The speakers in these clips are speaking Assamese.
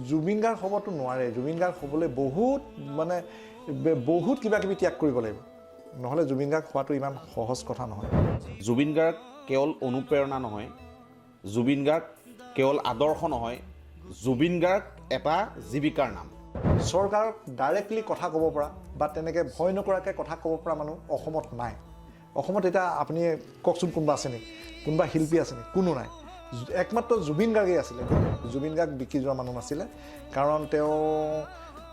জুবিন গাৰ্গ হ'বতো নোৱাৰে জুবিন গাৰ্গ হ'বলৈ বহুত মানে বহুত কিবা কিবি ত্যাগ কৰিব লাগিব নহলে জুবিন গাৰ্গ হোৱাটো ইমান সহজ কথা নহয় জুবিন গাৰ্গ কেৱল অনুপ্ৰেৰণা নহয় জুবিন গাৰ্গ কেৱল আদৰ্শ নহয় জুবিন গাৰ্গ এটা জীৱিকাৰ নাম চৰকাৰক ডাইৰেক্টলি কথা ক'ব পৰা বা তেনেকৈ ভয় নকৰাকৈ কথা ক'ব পৰা মানুহ অসমত নাই অসমত এতিয়া আপুনি কওকচোন কোনোবা আছে নেকি কোনোবা শিল্পী আছে নেকি কোনো নাই একমাত্ৰ জুবিন গাৰ্গেই আছিলে জুবিন গাৰ্গ বিক্ৰী যোৱা মানুহ নাছিলে কাৰণ তেওঁ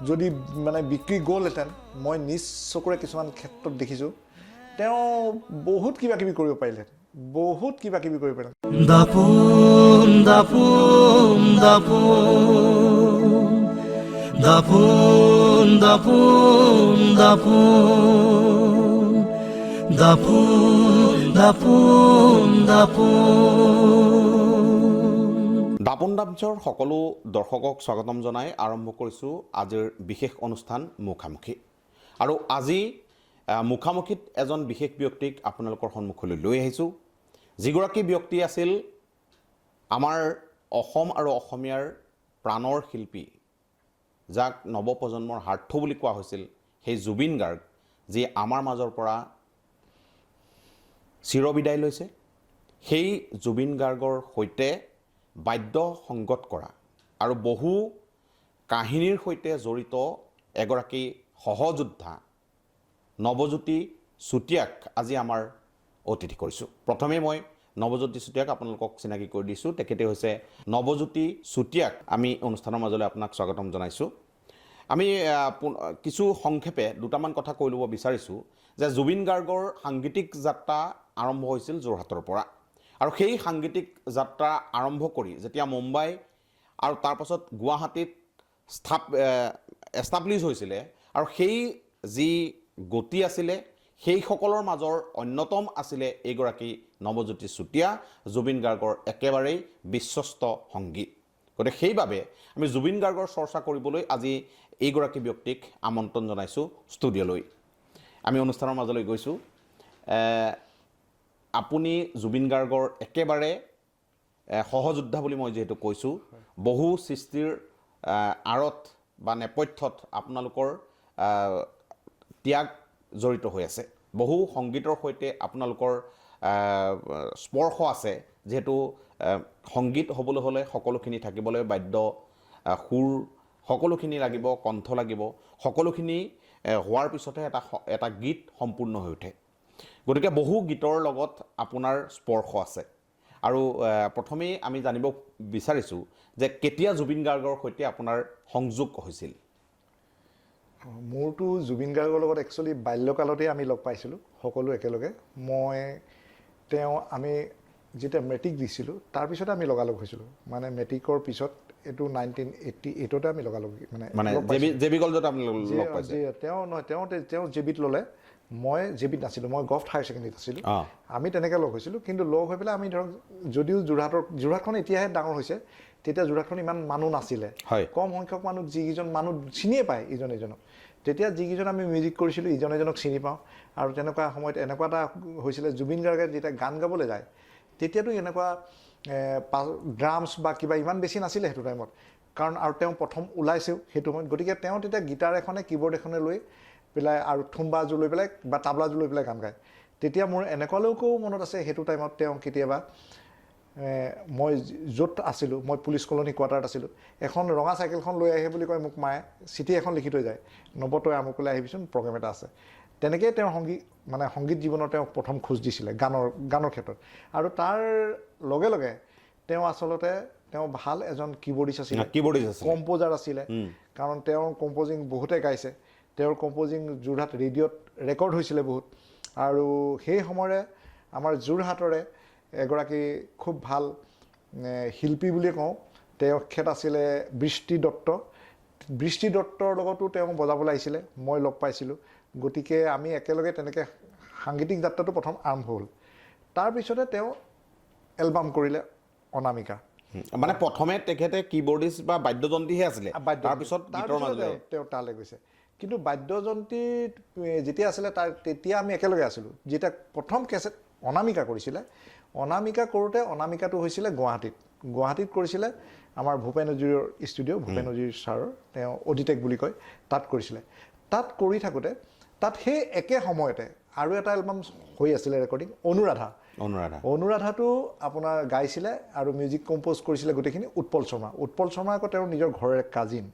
যদি মানে বিক্ৰী গ'লহেঁতেন মই নিজ চকুৰে কিছুমান ক্ষেত্ৰত দেখিছোঁ তেওঁ বহুত কিবা কিবি কৰিব পাৰিলেহেঁতেন বহুত কিবা কিবি কৰিব পাৰিলেহেঁতেন দাপোন দাপোন দাপোন দাপোন দাপোন দাপোন দাপোন দাপোন দাপোন দাপোনৰ সকলো দৰ্শকক স্বাগতম জনাই আৰম্ভ কৰিছোঁ আজিৰ বিশেষ অনুষ্ঠান মুখামুখি আৰু আজি মুখামুখিত এজন বিশেষ ব্যক্তিক আপোনালোকৰ সন্মুখলৈ লৈ আহিছোঁ যিগৰাকী ব্যক্তি আছিল আমাৰ অসম আৰু অসমীয়াৰ প্ৰাণৰ শিল্পী যাক নৱপ্ৰজন্মৰ হাৰ্থ বুলি কোৱা হৈছিল সেই জুবিন গাৰ্গ যি আমাৰ মাজৰ পৰা চিৰবিদায় লৈছে সেই জুবিন গাৰ্গৰ সৈতে বাদ্য সংগত কৰা আৰু বহু কাহিনীৰ সৈতে জড়িত এগৰাকী সহযোদ্ধা নৱজ্যোতি চুতীয়াক আজি আমাৰ অতিথি কৰিছোঁ প্ৰথমে মই নৱজ্যোতি চুতীয়াক আপোনালোকক চিনাকি কৰি দিছোঁ তেখেতে হৈছে নৱজ্যোতি চুতীয়াক আমি অনুষ্ঠানৰ মাজলৈ আপোনাক স্বাগতম জনাইছোঁ আমি কিছু সংক্ষেপে দুটামান কথা কৈ ল'ব বিচাৰিছোঁ যে জুবিন গাৰ্গৰ সাংগীতিক যাত্ৰা আৰম্ভ হৈছিল যোৰহাটৰ পৰা আৰু সেই সাংগীতিক যাত্ৰা আৰম্ভ কৰি যেতিয়া মুম্বাই আৰু তাৰপাছত গুৱাহাটীত এষ্টাব্লিছ হৈছিলে আৰু সেই যি গতি আছিলে সেইসকলৰ মাজৰ অন্যতম আছিলে এইগৰাকী নৱজ্যোতি চুতীয়া জুবিন গাৰ্গৰ একেবাৰেই বিশ্বস্ত সংগী গতিকে সেইবাবে আমি জুবিন গাৰ্গৰ চৰ্চা কৰিবলৈ আজি এইগৰাকী ব্যক্তিক আমন্ত্ৰণ জনাইছোঁ ষ্টুডিঅ'লৈ আমি অনুষ্ঠানৰ মাজলৈ গৈছোঁ আপুনি জুবিন গাৰ্গৰ একেবাৰে সহযোদ্ধা বুলি মই যিহেতু কৈছোঁ বহু সৃষ্টিৰ আঁৰত বা নেপথ্যত আপোনালোকৰ ত্যাগ জড়িত হৈ আছে বহু সংগীতৰ সৈতে আপোনালোকৰ স্পৰ্শ আছে যিহেতু সংগীত হ'বলৈ হ'লে সকলোখিনি থাকিবলৈ বাদ্য সুৰ সকলোখিনি লাগিব কণ্ঠ লাগিব সকলোখিনি হোৱাৰ পিছতহে এটা গীত সম্পূৰ্ণ হৈ উঠে গতিকে বহু গীতৰ লগত আপোনাৰ স্পৰ্শ আছে আৰু প্ৰথমেই আমি জানিব বিচাৰিছোঁ যে কেতিয়া জুবিন গাৰ্গৰ সৈতে আপোনাৰ সংযোগ হৈছিল মোৰতো জুবিন গাৰ্গৰ লগত একচুৱেলি বাল্যকালতেই আমি লগ পাইছিলোঁ সকলো একেলগে আমি যেতিয়া মেট্ৰিক দিছিলোঁ তাৰপিছতে আমি লগালগ হৈছিলোঁ মানে মেট্ৰিকৰ পিছত এইটো 1988তে আমি লগালগ তেওঁ জেবিত ল'লে মই জেবিত নাছিলোঁ মই গভট হায়াৰ ছেকেণ্ডেৰীত আছিলোঁ আমি তেনেকৈ লগ হৈছিলোঁ কিন্তু লগ হৈ পেলাই আমি ধৰক যদিও যোৰহাটখন এতিয়াহে ডাঙৰ হৈছে তেতিয়া যোৰহাটখন ইমান মানুহ নাছিলে কম সংখ্যক মানুহ যিকেইজন মানুহ চিনিয়ে পায় ইজন এজনক তেতিয়া যিকেইজন আমি মিউজিক কৰিছিলোঁ ইজন এজনক চিনি পাওঁ আৰু তেনেকুৱা সময়ত এনেকুৱা এটা হৈছিলে জুবিন গাৰ্গে যেতিয়া গান গাবলৈ যায় তেতিয়াতো এনেকুৱা ড্ৰামছ বা কিবা ইমান বেছি নাছিলে সেইটো টাইমত কাৰণ আৰু তেওঁ প্ৰথম ওলাইছেও সেইটো সময়ত গতিকে তেওঁ তেতিয়া গীটাৰ এখনে কীবৰ্ড এখনে লৈ পেলাই আৰু থুম্বাযোৰ লৈ পেলাই বা তাবলাযোৰ লৈ পেলাই গান গায় তেতিয়া মোৰ এনেকুৱালৈকেও মনত আছে সেইটো টাইমত তেওঁ কেতিয়াবা মই য'ত আছিলোঁ মই পুলিচ কলনী কোৱাৰ্টাৰত আছিলোঁ এখন ৰঙা চাইকেলখন লৈ আহে বুলি কয় মোক মায়ে চিঠি এখন লিখি থৈ যায় নৱতই আমুকলৈ আহিবিচোন প্ৰগ্ৰেম এটা আছে তেনেকৈ তেওঁৰ সংগীত জীৱনৰ তেওঁ প্ৰথম খোজ দিছিলে গানৰ ক্ষেত্ৰত আৰু তাৰ লগে লগে তেওঁ আচলতে তেওঁ ভাল এজন কীবৰ্ডিষ্ট আছিলে কম্প'জাৰ আছিলে কাৰণ তেওঁৰ কম্প'জিং বহুতে গাইছে তেওঁৰ কম্প'জিং যোৰহাট ৰেডিঅ'ত ৰেকৰ্ড হৈছিলে বহুত আৰু সেই সময়ৰে আমাৰ যোৰহাটৰে এগৰাকী খুব ভাল শিল্পী বুলিয়ে কওঁ তেখেত আছিলে বৃষ্টি দত্তৰ লগতো তেওঁ বজাবলৈ আহিছিলে মই লগ পাইছিলোঁ গতিকে আমি একেলগে তেনেকৈ সাংগীতিক যাত্ৰাটো প্ৰথম আৰম্ভ হ'ল তাৰপিছতে তেওঁ এলবাম কৰিলে অনামিকা মানে প্ৰথমে তেখেতে কীবৰ্ডিষ্ট বা বাদ্যযন্ত্ৰীহে আছিলে তাৰপিছত তেওঁ তালৈ গৈছে কিন্তু বাদ্যযন্ত্ৰীত যেতিয়া আছিলে তেতিয়া আমি একেলগে আছিলোঁ যেতিয়া প্ৰথম কেছেট অনামিকা কৰিছিলে অনামিকা কৰোঁতে অনামিকাটো হৈছিলে গুৱাহাটীত কৰিছিলে আমাৰ ভূপেন হাজৰিকাৰ ষ্টুডিঅ' ভূপেন হাজৰিক ছাৰৰ তেওঁ অডিটেক বুলি কয় তাত কৰিছিলে তাত কৰি থাকোঁতে তাত সেই একে সময়তে আৰু এটা এলবাম হৈ আছিলে ৰেকৰ্ডিং অনুৰাধাটো আপোনাৰ গাইছিলে আৰু মিউজিক কম্প'জ কৰিছিলে গোটেইখিনি উৎপল শৰ্মা আকৌ তেওঁৰ নিজৰ ঘৰৰে কাজিন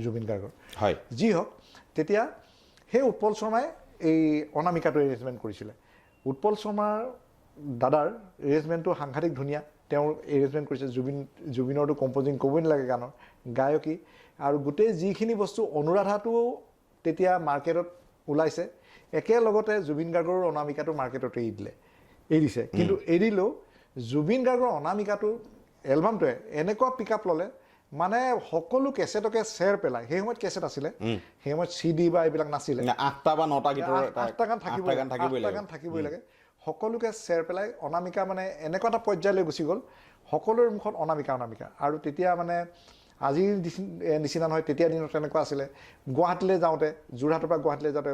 জুবিন গাৰ্গৰ হয় যি হওক তেতিয়া সেই উৎপল শৰ্মাই এই অনামিকাটো এৰেঞ্জমেণ্ট কৰিছিলে উৎপল শৰ্মাৰ দাদাৰ এৰেঞ্জমেণ্টটো সাংঘাতিক ধুনীয়া তেওঁৰ এৰেঞ্জমেণ্ট কৰিছে জুবিনৰটো কম্প'জিং ক'বই নালাগে গানৰ গায়কী আৰু গোটেই যিখিনি বস্তু অনুৰাধাটো তেতিয়া মাৰ্কেটত ওলাইছে একেলগতে জুবিন গাৰ্গৰ অনামিকাটো মাৰ্কেটত এৰি দিছে কিন্তু এৰিলেও জুবিন গাৰ্গৰ অনামিকাটো এলবামটোৱে এনেকুৱা পিক আপ ল'লে মানে সকলো কেছেটকে শ্বেয়াৰ পেলাই সেই সময়ত কেছেট আছিলে সেই সময়ত CD বা এইবিলাক নাছিলে 8টা বা 9টা গীতৰ 8টা গান থাকিবই লাগে সকলোকে শ্বেয়াৰ পেলাই অনামিকা মানে এনেকুৱা এটা পৰ্যায়লৈ গুচি গ'ল সকলোৰে মুখত অনামিকা আৰু তেতিয়া মানে আজিৰ নিচিনা নহয় তেতিয়া দিনত তেনেকুৱা আছিলে গুৱাহাটীলৈ যাওঁতে যোৰহাটৰ পৰা গুৱাহাটীলৈ যাওঁতে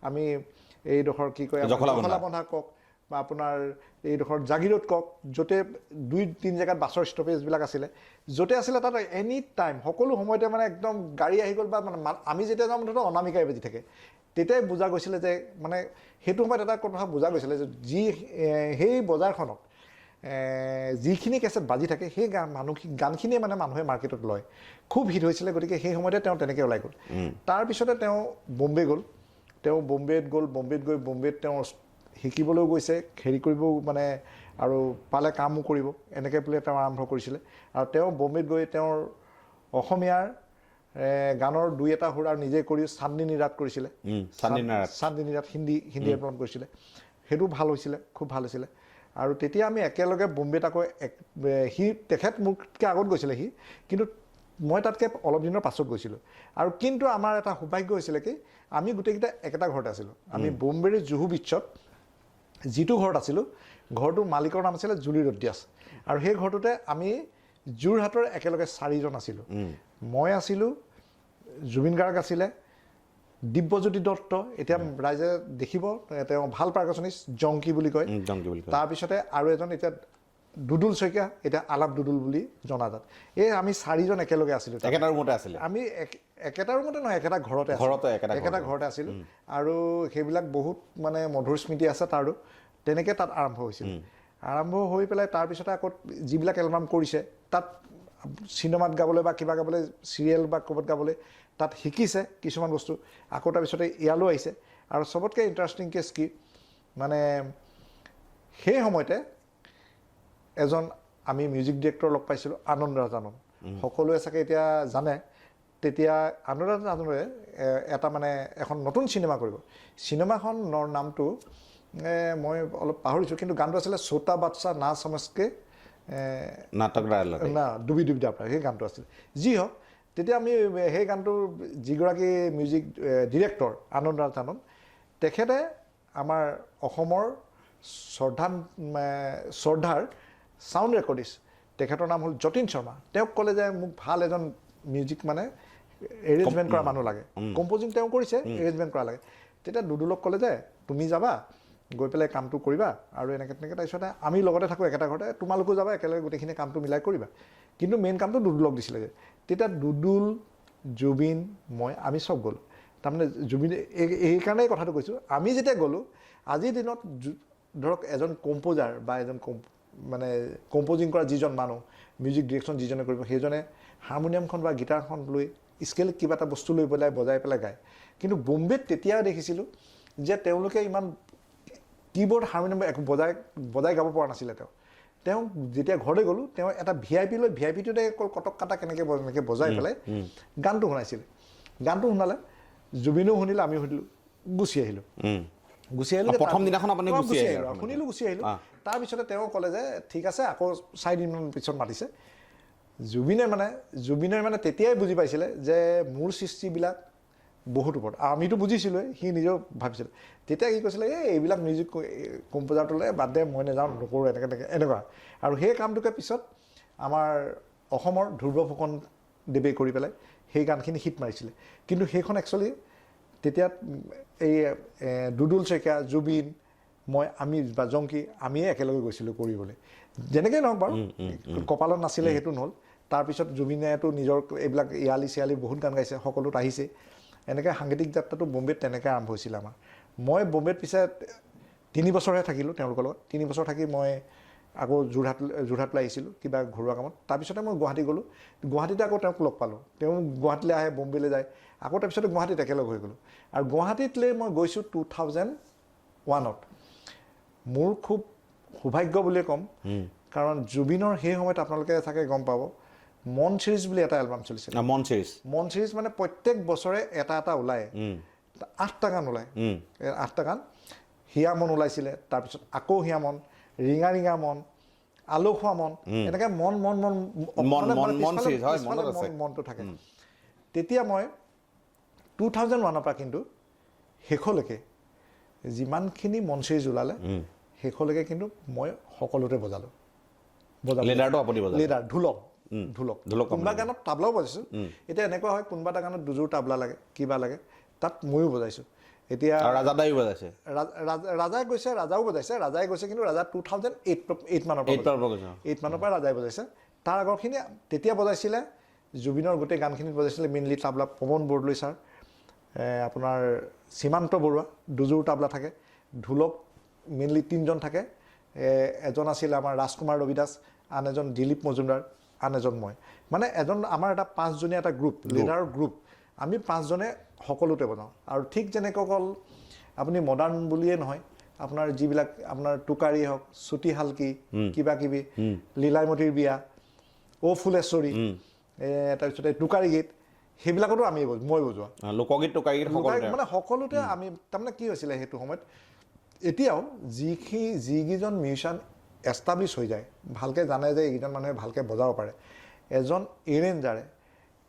আমি এইডোখৰ কি কয় জখলাবন্ধা কওক বা আপোনাৰ এইডোখৰ জাগিৰোড কওক য'তে 2-3 জেগাত বাছৰ ষ্টপেজবিলাক আছিলে য'তে আছিলে তাত এনি টাইম সকলো সময়তে মানে একদম গাড়ী আহি গ'ল বা মানে আমি যেতিয়া যাওঁ মুঠতে অনামিকাই বাজি থাকে তেতিয়াই বুজা গৈছিলে যে মানে সেইটো সময়ত এটা কথা বুজা গৈছিলে যে সেই বজাৰখনত যিখিনি কেছেট বাজি থাকে সেই গানখিনিয়ে মানে মানুহে মাৰ্কেটত লয় খুব হিট হৈছিলে গতিকে সেই সময়তে তেওঁ তেনেকৈ ওলাই গ'ল তাৰপিছতে তেওঁ বম্বে গ'ল বম্বেত গৈ বম্বেত তেওঁ শিকিবলৈও গৈছে হেৰি কৰিবও মানে আৰু পালে কামো কৰিব এনেকৈ বোলে তেওঁ আৰম্ভ কৰিছিলে আৰু তেওঁ বম্বেত গৈ তেওঁৰ অসমীয়াৰ গানৰ 2-এটা সুৰ আৰু নিজে কৰি চান্দিনী ৰাত কৰিছিলে চান্দিনী ৰাত হিন্দী এলবাম কৰিছিলে সেইটো ভাল হৈছিলে খুব ভাল হৈছিলে আৰু তেতিয়া আমি একেলগে বম্বেত আকৌ তেখেত মোতকৈ আগত গৈছিলে কিন্তু মই তাতকৈ অলপ দিনৰ পাছত গৈছিলোঁ আৰু কিন্তু আমাৰ এটা সৌভাগ্য হৈছিলে কি আমি গোটেইকেইটা একেটা ঘৰতে আছিলোঁ আমি বম্বেৰ জুহু বিচত যিটো ঘৰত আছিলোঁ ঘৰটোৰ মালিকৰ নাম আছিলে জুলি ৰদ্দিয়াছ আৰু সেই ঘৰটোতে আমি যোৰহাটৰ একেলগে 4জন আছিলোঁ মই আছিলোঁ জুবিন গাৰ্গ আছিলে দিব্যজ্যোতি দত্ত এতিয়া ৰাইজে দেখিব তেওঁ ভাল পাৰ্কাচনিষ্ট জংকি বুলি কয় তাৰপিছতে আৰু এজন এতিয়া দুদুল শইকীয়া এতিয়া আলাপ দুদুল বুলি জনাজাত এই আমি 4জন একেলগে আছিলোঁ একেটা ৰুমতে আছিলে আমি একেটা ৰুমতে নহয় একেটা একেটা ঘৰতে আছিলোঁ আৰু সেইবিলাক বহুত মানে মধুৰ স্মৃতি আছে তাৰো তেনেকৈ তাত আৰম্ভ হৈছিল আৰম্ভ হৈ পেলাই তাৰপিছতে আকৌ যিবিলাক এলবাম কৰিছে তাত চিনেমাত গাবলৈ বা কিবা গাবলৈ চিৰিয়েল বা ক'ৰবাত গাবলৈ তাত শিকিছে কিছুমান বস্তু আকৌ তাৰপিছতে ইয়ালৈ আহিছে আৰু চবতকৈ ইণ্টাৰেষ্টিং কেছ কি মানে সেই সময়তে এজন আমি মিউজিক ডিৰেক্টৰ লগ পাইছিলোঁ আনন্দৰাজ আনন্দ সকলোৱে চাগে এতিয়া জানে তেতিয়া আনন্দৰাজ আনন্দে এটা মানে এখন নতুন চিনেমা কৰিব চিনেমাখনৰ নামটো মই অলপ পাহৰিছোঁ কিন্তু গানটো আছিলে ছোটা বাচ্চা না সমজকে নাটক ডুবি ডাবৰা সেই গানটো আছিলে যি হওক তেতিয়া আমি সেই গানটোৰ যিগৰাকী মিউজিক ডিৰেক্টৰ আনন্দৰাজ আনন্দ তেখেতে আমাৰ অসমৰ শ্ৰদ্ধাৰ সাউণ্ড ৰেকৰ্ডিষ্ট তেখেতৰ নাম হ'ল যতীন শৰ্মা তেওঁক ক'লে যে মোক ভাল এজন মিউজিক মানে এৰেঞ্জমেণ্ট কৰা মানুহ লাগে কম্প'জিং তেওঁ কৰিছে এৰেঞ্জমেণ্ট কৰা লাগে তেতিয়া দুদুলক ক'লে যে তুমি যাবা গৈ পেলাই কামটো কৰিবা আৰু এনেকৈ তাৰপিছতে আমি লগতে থাকোঁ একেটা ঘৰতে তোমালোকো যাবা একেলগে গোটেইখিনি কামটো মিলাই কৰিবা কিন্তু মেইন কামটো দুদুলক দিছিলে তেতিয়া দুদুল জুবিন মই আমি চব গ'লোঁ তাৰমানে জুবিন এইকাৰণেই কথাটো কৈছোঁ আমি যেতিয়া গ'লোঁ আজিৰ দিনত ধৰক এজন কম্প'জাৰ বা এজন মানে কম্প'জিং কৰা যিজন মানুহ মিউজিক ডিৰেকশ্যন যিজনে কৰিব সেইজনে হাৰমনিয়ামখন বা গীটাৰখন লৈ স্কেল কিবা এটা বস্তু লৈ পেলাই বজাই পেলাই গায় কিন্তু বম্বেত তেতিয়া দেখিছিলোঁ যে তেওঁলোকে ইমান কীবৰ্ড হাৰমনিয়াম একো বজাই গাব পৰা নাছিলে তেওঁ যেতিয়া ঘৰলৈ গ'লোঁ তেওঁ এটা VIP লৈ VIPটোতে কটক কাটা কেনেকৈ বজাই পেলাই গানটো শুনাইছিলে গানটো শুনালে জুবিনেও শুনিলে আমিও শুনিলোঁ গুচি আহিলোঁ প্ৰথম দিনাখন আপুনি শুনিলোঁ গুচি আহিলোঁ তাৰপিছতে তেওঁ ক'লে যে ঠিক আছে আকৌ 4 দিনমান পিছত মাতিছে জুবিনে মানে তেতিয়াই বুজি পাইছিলে যে মোৰ সৃষ্টিবিলাক বহুত ওপৰত আমিতো বুজিছিলোঁ সি নিজেও ভাবিছিলে তেতিয়া কি কৈছিলে এইবিলাক মিউজিক কম্প'জাৰটোলৈ বাদ দে মই নাযাওঁ নকৰোঁ এনেকুৱা আৰু সেই কামটোকে পিছত আমাৰ অসমৰ ধ্ৰুৱ ফুকন দেৱে কৰি পেলাই সেই গানখিনি হিট মাৰিছিলে কিন্তু সেইখন একচুৱেলি তেতিয়া এই দুদুল শইকীয়া জুবিন মই আমি বা জংকি আমিয়ে একেলগে গৈছিলোঁ কৰিবলৈ যেনেকৈ নহওক বাৰু কপালত নাছিলে সেইটো নহ'ল তাৰপিছত জুবিনেতো নিজৰ এইবিলাক ইয়ালি চিয়ালি বহুত গান গাইছে, সকলোত আহিছে। এনেকৈ সাংগীতিক যাত্ৰাটো বম্বেত তেনেকৈ আৰম্ভ হৈছিল আমাৰ। মই বম্বেত পিছে 3 বছৰহে থাকিলোঁ তেওঁলোকৰ লগত। 3 বছৰ থাকি মই আকৌ যোৰহাটলৈ আহিছিলোঁ কিবা ঘৰুৱা কামত। তাৰপিছতে মই গুৱাহাটী গ'লোঁ। গুৱাহাটীতে আকৌ তেওঁক লগ পালোঁ। তেওঁ গুৱাহাটীলৈ আহে, বম্বেলৈ যায়। আকৌ তাৰপিছতে গুৱাহাটীত একেলগ হৈ গ'লোঁ। আৰু গুৱাহাটীতলৈ মই গৈছোঁ 2001ত। মোৰ খুব সৌভাগ্য বুলিয়ে ক'ম, কাৰণ জুবিনৰ সেই সময়ত আপোনালোকে চাগে গম পাব, মন চিৰিজ বুলি এটা এলবাম চলিছিল। মন চিৰিজ মানে প্ৰত্যেক বছৰে এটা ওলায়, 8টা গান ওলায়, 8টা গান। হিয়া মন ওলাইছিলে, তাৰপিছত আকৌ হিয়া মন, ৰিঙা ৰিঙা মন, আলসুৱা মন, এনেকৈ মনটো থাকে। তেতিয়া মই 2001ৰ পৰা কিন্তু শেষলৈকে যিমানখিনি মন চিৰিজ ওলালে শেষলৈকে কিন্তু মই সকলোতে বজালোঁ। লিডাৰ ঢোলক কোনোবা গানত তাবলাও বজাইছোঁ। এতিয়া এনেকুৱা হয় কোনোবা এটা গানত দুযোৰ তাবলা লাগে, কিবা লাগে, তাত ময়ো বজাইছোঁ। এতিয়া ৰাজাদায়ো বজাইছে, ৰাজাই গৈছে, ৰাজাও বজাইছে। ৰাজাই গৈছে কিন্তু ৰাজা 2008 মানৰ পৰা ৰাজাই বজাইছে। তাৰ আগৰখিনি তেতিয়া বজাইছিলে জুবিনৰ গোটেই গানখিনিত বজাইছিলে মেইনলি তাবলা পৱন বৰদলৈ ছাৰ, আপোনাৰ সীমান্ত বৰুৱা, দুযোৰ তাবলা থাকে। ঢোলক মেইনলি 3জন থাকে। এজন আছিল আমাৰ ৰাজকুমাৰ ৰবিদাস, আন এজন দিলীপ মজুমদাৰ, আন এজন মই। মানে আমাৰ এটা 5জনীয়া এটা গ্ৰুপ, লিডাৰৰ গ্ৰুপ। আমি 5জনে সকলোতে বনাওঁ। আৰু ঠিক যেনেকৈ অকল আপুনি মডাৰ্ণ বুলিয়ে নহয়, আপোনাৰ যিবিলাক আপোনাৰ টোকাৰী হওক, চুটি শালকি, কিবা কিবি, লীলামতীৰ বিয়া, অ' ফুলেশ্বৰী, তাৰপিছতে টোকাৰী গীত, সেইবিলাকতো মই বজোৱা। লোকগীত টোকাৰী মানে সকলোতে আমি তাৰমানে কি হৈছিলে সেইটো সময়ত, এতিয়াও যিকেইজন মিউজিচিয়ান এষ্টাব্লিছ হৈ যায়, ভালকৈ জানে যে এইকেইজন মানুহে ভালকৈ বজাব পাৰে, এজন এৰেঞ্জাৰে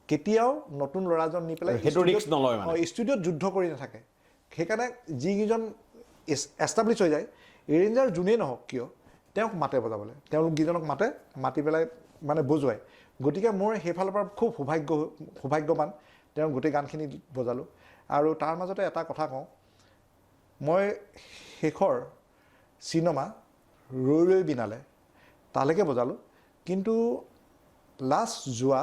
কেতিয়াও নতুন ল'ৰাজন নি পেলাই ষ্টুডিঅ'ত যুদ্ধ কৰি নাথাকে। সেইকাৰণে যিকেইজন এষ্টাব্লিছ হৈ যায়, এৰেঞ্জাৰ যোনেই নহওক কিয় তেওঁক মাতে বজাবলৈ, তেওঁলোক কেইজনক মাতি পেলাই মানে বজুৱায়। গতিকে মোৰ সেইফালৰ পৰা খুব সৌভাগ্যৱান, তেওঁৰ গোটেই গানখিনি বজালোঁ। আৰু তাৰ মাজতে এটা কথা কওঁ, মই শেষৰ চিনেমা ৰৈ ৰৈ বিনালে তালৈকে বজালোঁ। কিন্তু লাষ্ট যোৱা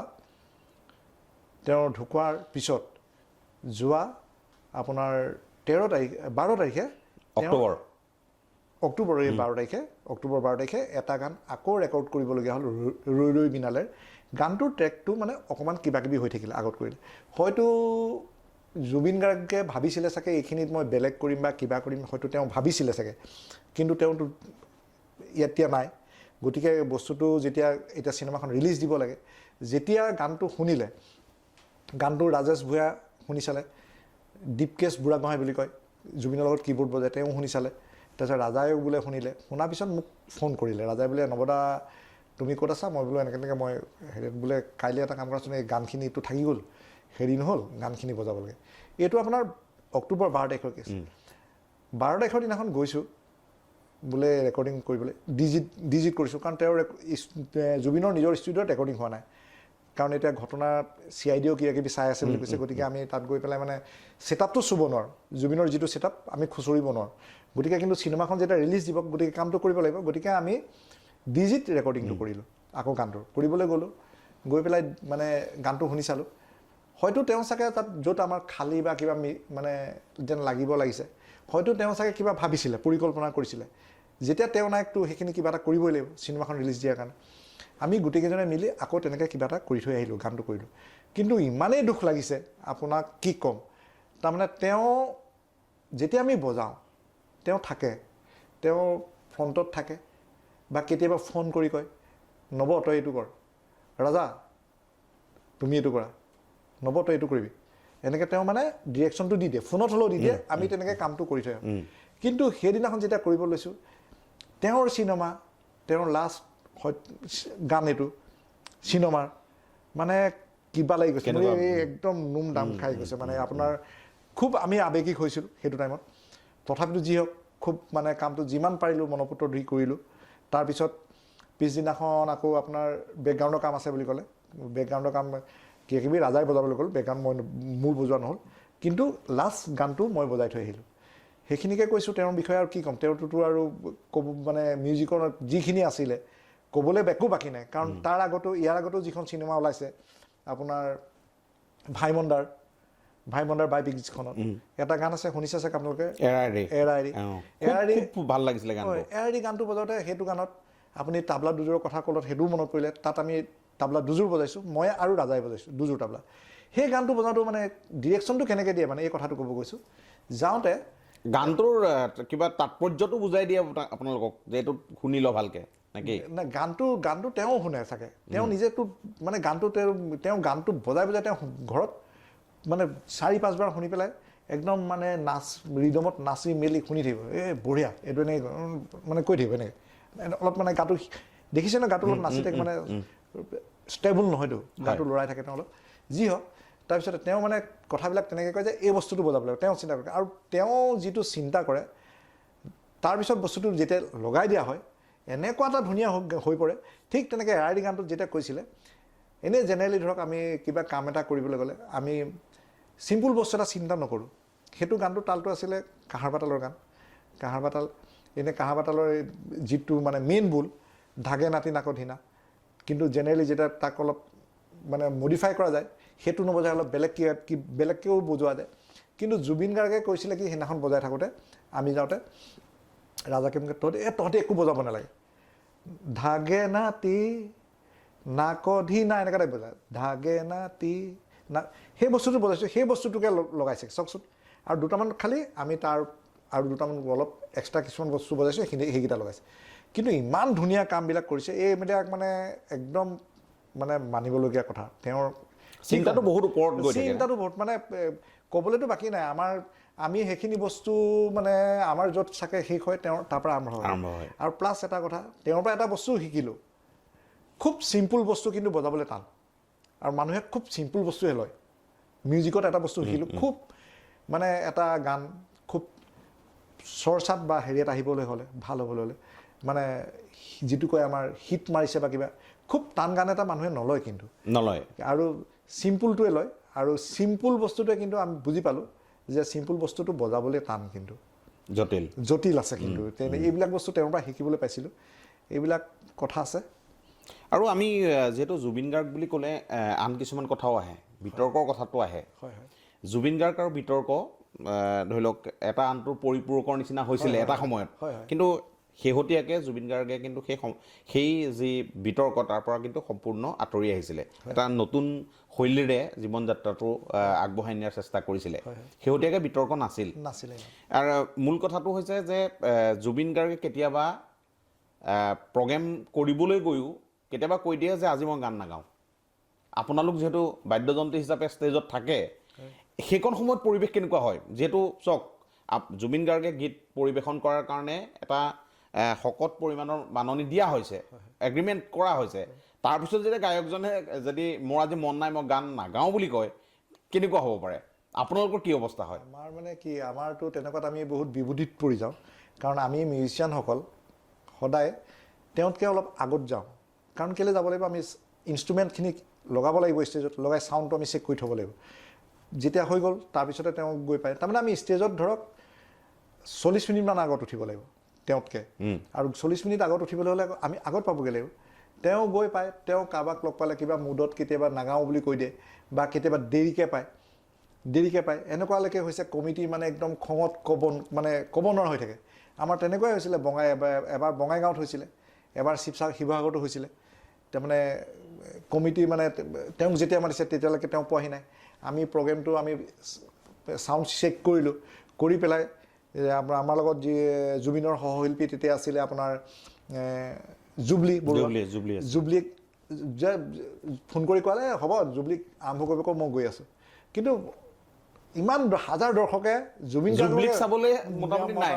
তেওঁ ঢুকোৱাৰ পিছত যোৱা আপোনাৰ 12 তাৰিখে অক্টোবৰ 12 তাৰিখে এটা গান আকৌ ৰেকৰ্ড কৰিবলগীয়া হ'ল ৰৈ ৰৈ বিনালেৰ। গানটোৰ ট্ৰেকটো মানে অকণমান কিবা কিবি হৈ থাকিলে আগত কৰিলে। হয়তো জুবিন গাৰ্গে ভাবিছিলে চাগে এইখিনিত মই বেলেগ কৰিম বা কিবা কৰিম, হয়তো তেওঁ ভাবিছিলে চাগে, কিন্তু তেওঁতো এতিয়া নাই। গতিকে বস্তুটো এতিয়া চিনেমাখন ৰিলিজ দিব লাগে, যেতিয়া গানটো শুনিলে, গানটো ৰাজেশ ভূঞা শুনি চালে, দীপকেশ বুঢ়াগোহাঁই বুলি কয়, জুবিনৰ লগত কীবোৰ্ড বজায়, তেওঁ শুনি চালে। তাৰপিছত ৰাজায়ো বোলে শুনিলে, শুনাৰ পিছত মোক ফোন কৰিলে। ৰাজাই বোলে নৱদা তুমি ক'ত আছা? মই বোলো এনেকৈ মই বোলে কাইলৈ এটা কাম কৰাচোন, এই গানখিনিটো থাকি গ'ল, হেৰি নহ'ল, গানখিনি বজাব লাগে। এইটো আপোনাৰ অক্টোবৰ 12 তাৰিখৰ কেছ। 12 তাৰিখৰ দিনাখন গৈছোঁ বোলে ৰেকৰ্ডিং কৰিবলৈ, ডিজিট কৰিছোঁ, কাৰণ তেওঁৰ জুবিনৰ নিজৰ ষ্টুডিঅ'ত ৰেকৰ্ডিং হোৱা নাই। কাৰণ এতিয়া ঘটনাত CIDও কিবা কিবি চাই আছে বুলি কৈছে। গতিকে আমি তাত গৈ পেলাই মানে ছেটআপটো চুব নোৱাৰোঁ, জুবিনৰ যিটো ছেটআপ আমি খুচৰিব নোৱাৰোঁ। গতিকে কিন্তু চিনেমাখন যেতিয়া ৰিলিজ দিব, গতিকে কামটো কৰিব লাগিব। গতিকে আমি ডিজিট ৰেকৰ্ডিংটো কৰিলোঁ, আকৌ গানটো কৰিবলৈ গ'লোঁ। গৈ পেলাই মানে গানটো শুনি চালোঁ। হয়তো তেওঁ চাগে তাত য'ত আমাৰ খালী বা কিবা মানে যেন লাগিব লাগিছে, হয়তো তেওঁ চাগে কিবা ভাবিছিলে, পৰিকল্পনা কৰিছিলে। যেতিয়া তেওঁ নাইকটো সেইখিনি কিবা এটা কৰিবই লাগিব চিনেমাখন ৰিলিজ দিয়াৰ কাৰণে। আমি গোটেইকেইজনে মিলি আকৌ তেনেকৈ কিবা এটা কৰি থৈ আহিলোঁ, গানটো কৰিলোঁ। কিন্তু ইমানেই দুখ লাগিছে আপোনাক কি ক'ম, তাৰমানে তেওঁ যেতিয়া আমি বজাওঁ, তেওঁ থাকে, তেওঁ ফ্ৰণ্টত থাকে, বা কেতিয়াবা ফোন কৰি কয়, নৱ তই এইটো কৰ, ৰাজা তুমি এইটো কৰা, নৱ তই এইটো কৰিবি, এনেকৈ তেওঁ মানে ডিৰেকশ্যনটো দি দিয়ে, ফোনত হ'লেও দি দিয়ে। আমি তেনেকৈ কামটো কৰি থৈ আহোঁ। কিন্তু সেইদিনাখন যেতিয়া কৰিব লৈছোঁ, তেওঁৰ চিনেমা, তেওঁৰ লাষ্ট গান এইটো চিনেমাৰ, মানে কিবা লাগি গৈছে, একদম নোম দাম খাই গৈছে। মানে আপোনাৰ খুব আমি আৱেগিক হৈছিলোঁ সেইটো টাইমত। তথাপিতো যি হওক, খুব মানে কামটো যিমান পাৰিলোঁ মনপুত্ৰ ধৰি কৰিলোঁ। তাৰপিছত পিছদিনাখন আকৌ আপোনাৰ বেকগ্ৰাউণ্ডৰ কাম আছে বুলি ক'লে, বেকগ্ৰাউণ্ডৰ কাম কিবা কিবি ৰাজাই বজাবলৈ গ'ল, বেকগ্ৰাউণ্ড মোৰ বজোৱা নহ'ল। কিন্তু লাষ্ট গানটো মই বজাই থৈ আহিলোঁ। সেইখিনিকে কৈছোঁ তেওঁৰ বিষয়ে। আৰু কি ক'ম, তেওঁতো আৰু ক'ব মানে মিউজিকৰ যিখিনি আছিলে ক'বলৈ একো বাকী নাই কাৰণ তাৰ আগতো ইয়াৰ আগতো যিখন চিনেমা ওলাইছে আপোনাৰ ভাইমন্দাৰ বাইপিকখনত এটা গান আছে শুনিছে চাগে আপোনালোকে এৰাৰি খুব ভাল লাগিছিলে গানটো এৰাৰি গানটো বজাওঁতে সেইটো গানত আপুনি তাবলা দুযোৰৰ কথা ক'লত সেইটোও মনত পৰিলে তাত আমি তাবলা দুযোৰ বজাইছোঁ মই আৰু ৰাজাই বজাইছোঁ দুযোৰ তাবলা সেই গানটো বজাওঁতে মানে ডিৰেকশ্যনটো কেনেকৈ দিয়ে মানে এই কথাটো ক'ব গৈছোঁ যাওঁতে গানটোৰ কিবা তাৎপৰ্যটো বুজাই দিয়ে আপোনালোকক যে এইটো শুনি ল ভালকৈ নেকি নাই গানটো তেওঁ শুনে চাগে তেওঁ নিজেতো মানে তেওঁ গানটো বজাই তেওঁ ঘৰত মানে 4-5 বাৰ শুনি পেলাই একদম মানে ৰিদমত নাচি মেলি শুনি থাকিব বঢ়িয়া এইটো এনেকৈ মানে কৈ থাকিব এনেকৈ অলপ মানে গাটো দেখিছে ন গাটো অলপ নাচি থাকে মানে ষ্টেবল নহয়তো গাটো লৰাই থাকে তেওঁ অলপ যি হওক তাৰপিছতে তেওঁ মানে কথাবিলাক তেনেকৈ কয় যে এই বস্তুটো বজাব লাগিব তেওঁ চিন্তা কৰে আৰু তেওঁ যিটো চিন্তা কৰে তাৰপিছত বস্তুটো যেতিয়া লগাই দিয়া হয় এনেকুৱা এটা ধুনীয়া হৈ পৰে ঠিক তেনেকৈ এৰাৰি গানটোত যেতিয়া কৈছিলে এনেই জেনেৰেলি ধৰক আমি কিবা কাম এটা কৰিবলৈ গ'লে আমি চিম্পুল বস্তু এটা চিন্তা নকৰোঁ সেইটো গানটো তালটো আছিলে কাঁহাৰ বাটালৰ গান কাঁহাৰ বাটালৰ যিটো মানে মেইন বুল ধাগে নাতি নাকত ধিনা কিন্তু জেনেৰেলি যেতিয়া তাক অলপ মানে মডিফাই কৰা যায় সেইটো নবজাই অলপ বেলেগকৈও বজোৱা যায় কিন্তু জুবিন গাৰ্গে কৈছিলে কি সেইদিনাখন বজাই থাকোঁতে আমি যাওঁতে ৰাজাকে তহঁতি একো বজাব নালাগে ধাগে নাতি নাকধিনা এনেকুৱা টাইপ বজায় ধাগে নাতি না সেই বস্তুটো বজাইছোঁ সেই বস্তুটোকে লগাইছে চাওকচোন আৰু দুটামান খালি আমি তাৰ আৰু দুটামান অলপ এক্সট্ৰা কিছুমান বস্তু বজাইছোঁ সেইকেইটা লগাইছে কিন্তু ইমান ধুনীয়া কামবিলাক কৰিছে এইবিলাক মানে একদম মানে মানিবলগীয়া কথা তেওঁৰ চিন্তাটো বহুত ওপৰত গৈ থাকে চিন্তাটো বহুত মানে ক'বলৈতো বাকী নাই আমি সেইখিনি বস্তু মানে আমাৰ য'ত চাগে শেষ হয় তেওঁৰ তাৰ পৰা আৰম্ভ হয় আৰু প্লাছ এটা কথা তেওঁৰ পৰা এটা বস্তু শিকিলোঁ খুব চিম্পুল বস্তু কিন্তু বজাবলৈ টান আৰু মানুহে খুব চিম্পুল বস্তুহে লয় মিউজিকত এটা বস্তু শিকিলোঁ খুব মানে এটা গান খুব চৰ্চাত বা হেৰিয়াত আহিবলৈ হ'লে ভাল হ'বলৈ হ'লে মানে যিটো কয় আমাৰ হিট মাৰিছে বা কিবা খুব টান গান এটা মানুহে নলয় কিন্তু নলয় আৰু চিম্পুলটোৱে লয় আৰু চিম্পুল বস্তুটোৱে কিন্তু আমি বুজি পালোঁ যে চিম্পুল বস্তুটো বজাবলৈ টান কিন্তু জটিল আছে কিন্তু এইবিলাক বস্তু তেওঁৰ পৰা শিকিবলৈ পাইছিলোঁ এইবিলাক কথা আছে আৰু আমি যিহেতু জুবিন গাৰ্গ বুলি ক'লে আন কিছুমান কথাও আহে বিতৰ্কৰ কথাটো আহে জুবিন গাৰ্গ আৰু বিতৰ্ক ধৰি লওক এটা আনটোৰ পৰিপূৰকৰ নিচিনা হৈছিলে এটা সময়ত কিন্তু শেহতীয়াকৈ জুবিন গাৰ্গে কিন্তু সেই যি বিতৰ্ক তাৰ পৰা কিন্তু সম্পূৰ্ণ আঁতৰি আহিছিলে এটা নতুন শৈলীৰে জীৱন যাত্ৰাটো আগবঢ়াই নিয়াৰ চেষ্টা কৰিছিলে শেহতীয়াকৈ বিতৰ্ক নাছিলে আৰু মূল কথাটো হৈছে যে জুবিন গাৰ্গে কেতিয়াবা প্ৰগ্ৰেম কৰিবলৈ গৈও কেতিয়াবা কৈ দিয়ে যে আজি মই গান নাগাওঁ আপোনালোক যিহেতু বাদ্যযন্ত্ৰী হিচাপে ষ্টেজত থাকে সেইকণ সময়ত পৰিৱেশ কেনেকুৱা হয় যিহেতু চাওক জুবিন গাৰ্গে গীত পৰিৱেশন কৰাৰ কাৰণে এটা শকত পৰিমাণৰ মাননি দিয়া হৈছে এগ্ৰিমেণ্ট কৰা হৈছে তাৰপিছত যেতিয়া গায়কজনে যদি মোৰ আজি মন নাই মই গান নাগাওঁ বুলি কয় কেনেকুৱা হ'ব পাৰে আপোনালোকৰ কি অৱস্থা হয় আমাৰ মানে কি আমাৰতো তেনেকুৱাত আমি বহুত বিভূতিত পৰি যাওঁ কাৰণ আমি মিউজিচিয়ানসকল সদায় তেওঁতকৈ অলপ আগত যাওঁ কাৰণ কেলৈ যাব লাগিব আমি ইনষ্ট্ৰুমেণ্টখিনি লগাব লাগিব ষ্টেজত লগাই চাউণ্ডটো আমি চেক কৰি থ'ব লাগিব যেতিয়া হৈ গ'ল তাৰপিছতে তেওঁ গৈ পায় তাৰমানে আমি ষ্টেজত ধৰক 40 মিনিটমান আগত উঠিব লাগিব তেওঁতকৈ আৰু 40 মিনিট আগত উঠিবলৈ হ'লে আমি আগত পাবগৈ লাগিব তেওঁ গৈ পায় তেওঁ কাৰোবাক লগ পালে কিবা মুডত কেতিয়াবা নাগাওঁ বুলি কৈ দিয়ে বা কেতিয়াবা দেৰিকৈ পায় এনেকুৱালৈকে হৈছে কমিটি মানে একদম খঙত ক'ব নোৱাৰা হৈ থাকে আমাৰ তেনেকুৱাই হৈছিলে এবাৰ বঙাইগাঁৱত হৈছিলে এবাৰ শিৱসাগৰতো হৈছিলে তাৰমানে কমিটি মানে তেওঁক যেতিয়া মাতিছে তেতিয়ালৈকে তেওঁ পোৱাহি নাই আমি প্ৰগ্ৰেমটো আমি চাউণ্ড চেক কৰিলোঁ কৰি পেলাই আমাৰ লগত যি জুবিনৰ সহশিল্পী তেতিয়া আছিলে আপোনাৰ জুবলীক যে ফোন কৰি ক'লে হ'ব জুবলীক আৰম্ভ কৰিব কওঁ মই গৈ আছোঁ কিন্তু ইমান হাজাৰ দৰ্শকে জুবিনক চাবলৈ মোটামুটি নাই